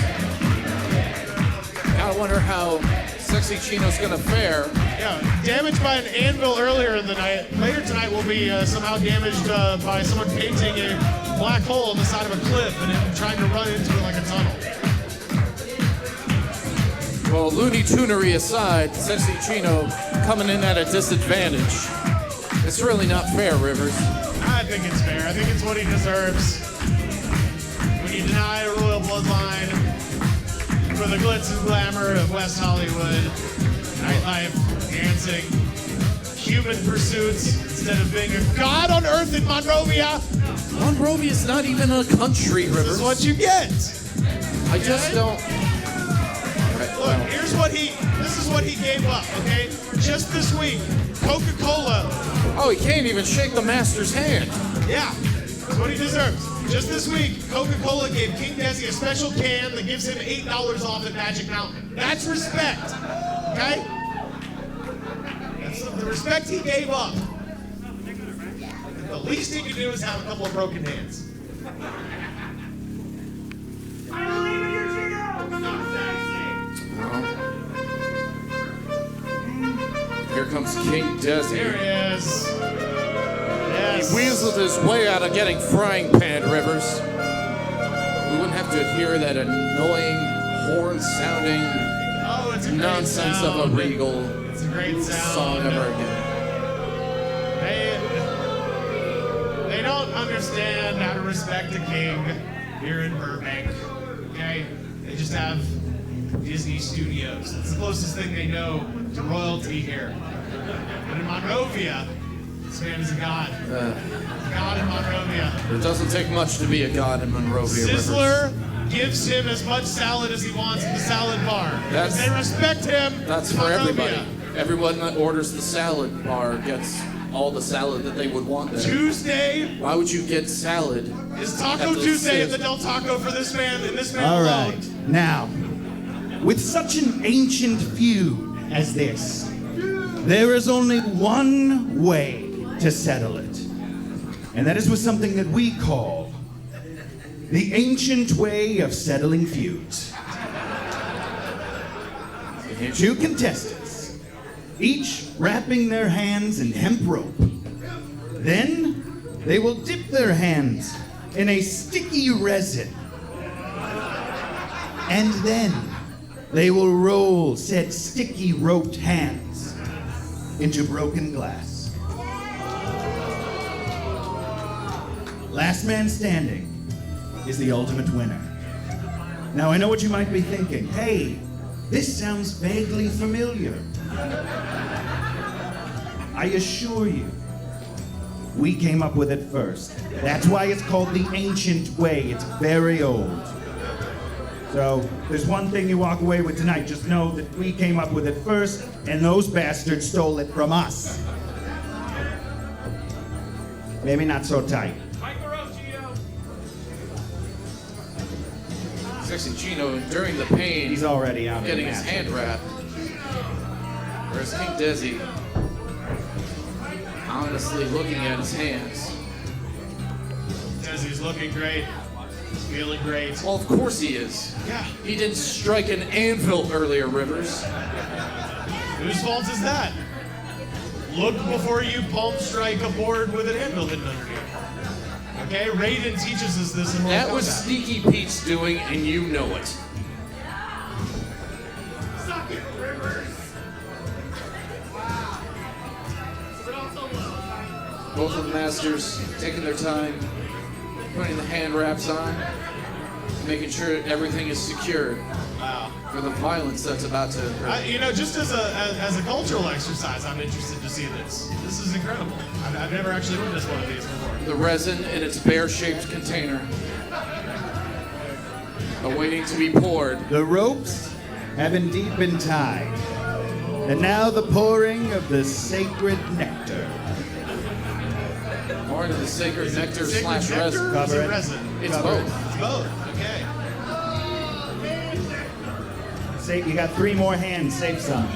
Gotta wonder how Sexy Chino's gonna fare Yeah, damaged by an anvil earlier in the night. Later tonight will be somehow damaged by someone painting a black hole on the side of a cliff and him trying to run into it like a tunnel. Well, Looney Tunery aside, Sexy Chino coming in at a disadvantage. It's really not fair, Rivers. I think it's fair. I think it's what he deserves. When you deny a royal bloodline for the glitz and glamour of West Hollywood, nightlife, dancing, human pursuits, instead of being a god on earth in Monrovia. Monrovia is not even a country, Rivers. This is what you get. I just don't. Look, this is what he gave up, okay? Just this week, Coca-Cola. Oh, he can't even shake the master's hand. Yeah, that's what he deserves. Just this week, Coca-Cola gave King Desi a special can that gives him $8 off at Magic Mountain. That's respect, okay? That's the respect he gave up. The least he can do is have a couple of broken hands. Here comes King Desi. Here he is. Yes. He weaseled his way out of getting frying pan, Rivers. We wouldn't have to hear that annoying horn-sounding nonsense of a regal It's a great sound. song ever again. They don't understand how to respect a king here in Burbank. Okay? They just have Disney Studios. It's the closest thing they know to royalty here. But in Monrovia, this man is a god. A god in Monrovia. It doesn't take much to be a god in Monrovia, Sizzler gives him as much salad as he wants at the salad bar. Because they respect him. That's in for Monrovia. everybody. Everyone that orders the salad bar gets all the salad that they would want there. Tuesday. Why would you get salad? It's Taco Tuesday at the Del Taco for this man and this man All alone. right, now, with such an ancient feud as this, there is only one way to settle it, and that is with something that we call the ancient way of settling feuds. Two contestants, each wrapping their hands in hemp rope. Then they will dip their hands in a sticky resin. And then they will roll said sticky roped hands into broken glass. Last man standing is the ultimate winner. Now I know what you might be thinking. Hey, this sounds vaguely familiar. I assure you, we came up with it first. That's why it's called the ancient way. It's very old. So, there's one thing you walk away with tonight. Just know that we came up with it first, and those bastards stole it from us. Maybe not so tight. Sexy Chino enduring the pain. He's already out. Getting his hand wrapped. Whereas King Desi honestly looking at his hands. Desi's looking great. He's feeling great. Well, of course he is. Yeah. He didn't strike an anvil earlier, Rivers. Whose fault is that? Look before you palm strike a board with an anvil hidden underneath. Okay, Raiden teaches us this in Mortal That was Kombat. Sneaky Pete's doing, and you know it. Suck it, Rivers. Both of the masters taking their time, putting the hand wraps on, making sure everything is secured for the violence that's about to occur. You know, just as a cultural exercise, I'm interested to see this. This is incredible. I've never actually witnessed one of these before. The resin in its bear-shaped container, awaiting to be poured. The ropes have indeed been tied, and now the pouring of the sacred nectar. Pouring of the sacred nectar Sacred slash nectar resin. or is Cover it it. resin? It's Cover both. It's both. Okay. You got 3 more hands, save some.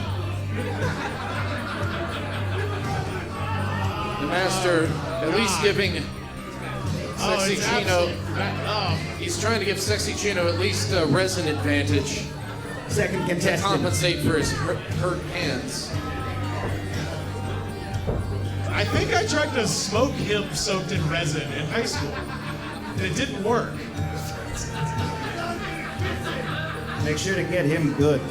The master at least giving Sexy it's Chino. Oh. He's trying to give Sexy Chino at least a resin advantage Second to contestant. compensate for his hurt hands. I think I tried to smoke hemp soaked in resin in high school, and it didn't work. Make sure to get him good.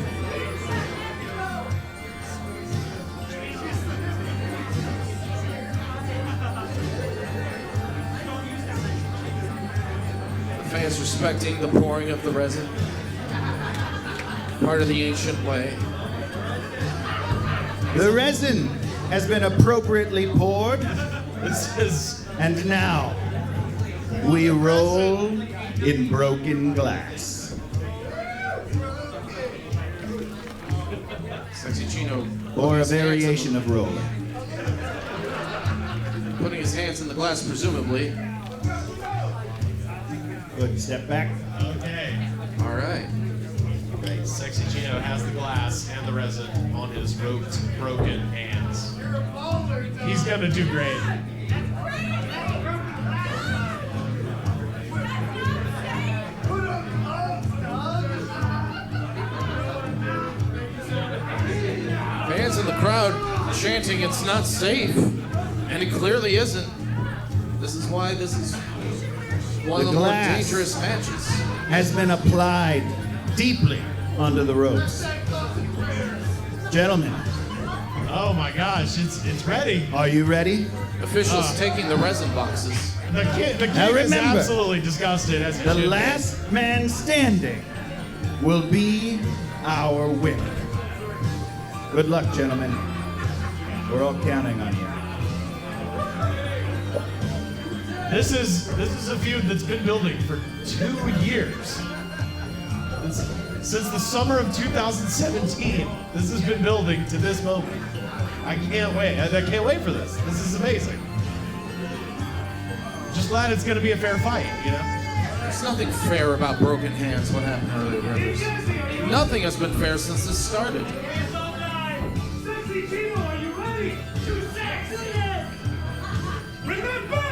The fans respecting the pouring of the resin. Part of the ancient way. The resin has been appropriately poured. And now we roll in broken glass. Sexy Chino. Or a variation of rolling. Putting his hands in the glass, presumably. Good, step back. Okay. All right. Sexy Chino has the glass and the resin on his roped, broken hands. He's gonna do great. Fans in the crowd chanting it's not safe, and it clearly isn't. This is why this is one of the more dangerous matches. Has been applied deeply under the ropes. Gentlemen. Oh my gosh, it's ready. Are you ready? Officials taking the resin boxes. The king Now is remember, absolutely disgusted. As he the should be. last man standing will be our winner. Good luck, gentlemen. We're all counting on you. This is a feud that's been building for 2 years. Since the summer of 2017, this has been building to this moment. I can't wait. I can't wait for this. This is amazing. Just glad it's going to be a fair fight, you know? There's nothing fair about broken hands. What happened earlier, Rivers? Nothing has been fair since this started. Sexy Chino, are you ready? Too sexy! Remember!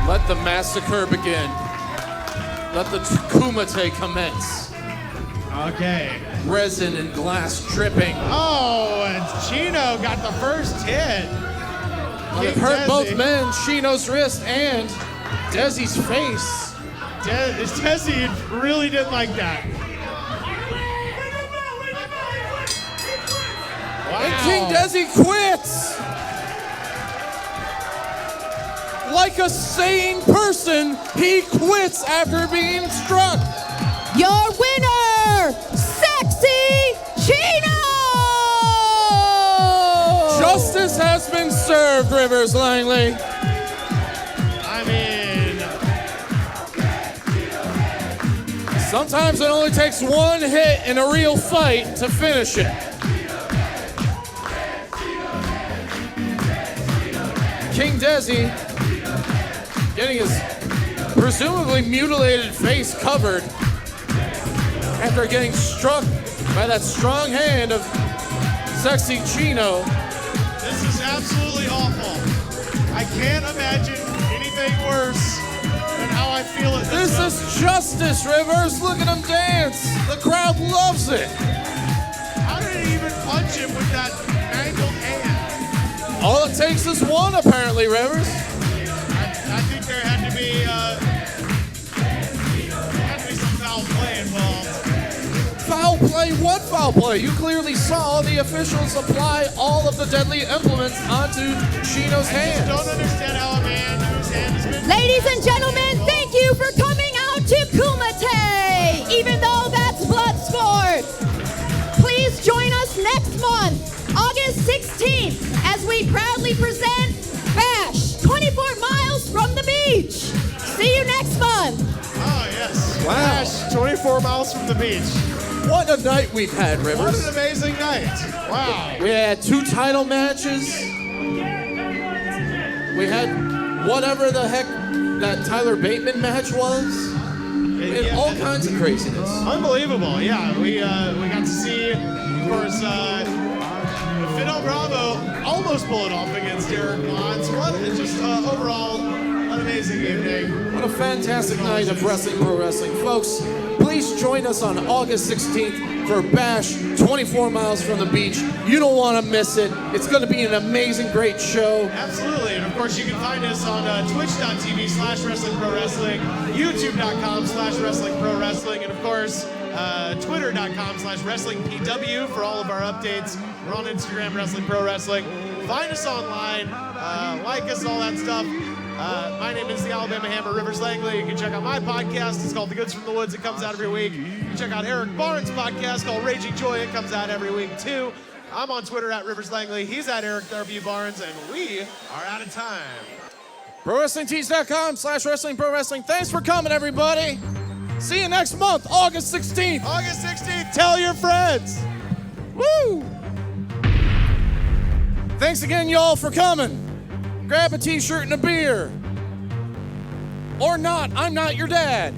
Let the massacre begin. Let the Kumite commence. Okay. Resin and glass dripping. Oh, and Chino got the first hit. It hurt both men, Chino's wrist and Desi's face. Desi really didn't like that. Wow. And King Desi quits! Like a sane person, he quits after being struck. Your winner, Sexy Chino! Justice has been served, Rivers Langley. I mean, sometimes it only takes one hit in a real fight to finish it. King Desi getting his presumably mutilated face covered after getting struck by that strong hand of Sexy Chino. this is absolutely awful. I can't imagine anything worse than how I feel at this This is justice, Rivers. Look at him dance. The crowd loves it. How did he even punch him with that mangled hand? All it takes is one, apparently, Rivers. I think there had to be some foul play involved. Foul play? What foul play? You clearly saw the officials apply all of the deadly implements onto Chino's hand. I just don't understand how a man whose hand has been... Ladies and gentlemen, thank you for coming out to Kumite, even though that's Bloodsport. Please join us next month, August 16th, as we proudly present Bash, 24 miles from the beach. See you next month. Oh, yes. Wow. Bash, 24 miles from the beach. What a night we've had, Rivers. What an amazing night. Wow. We had 2 title matches. We had whatever the heck that Tyler Bateman match was. We had all kinds of craziness. Unbelievable. Yeah, we got to see, of course, Fidel Bravo almost pull it off against Derek Bonds. What just overall What an amazing evening. What a fantastic night of wrestling, pro wrestling. Folks, please join us on August 16th for Bash 24 miles from the beach. You don't want to miss it. It's going to be an amazing, great show. Absolutely. And of course, you can find us on twitch.tv/wrestlingprowrestling, youtube.com/wrestlingprowrestling, and of course, twitter.com/wrestlingpw for all of our updates. We're on Instagram, Wrestling Pro Wrestling. Find us online, like us and all that stuff. My name is the Alabama Hammer, Rivers Langley. You can check out my podcast. It's called The Goods from the Woods. It comes out every week. You can check out Eric Barnes' podcast called Raging Joy. It comes out every week, too. I'm on Twitter at Rivers Langley. He's at Eric W. Barnes, and we are out of time. ProWrestlingTees.com/wrestling pro wrestling. Thanks for coming, everybody. See you next month, August 16th. August 16th. Tell your friends. Woo! Thanks again, y'all, for coming. Grab a t-shirt and a beer. Or not. I'm not your dad.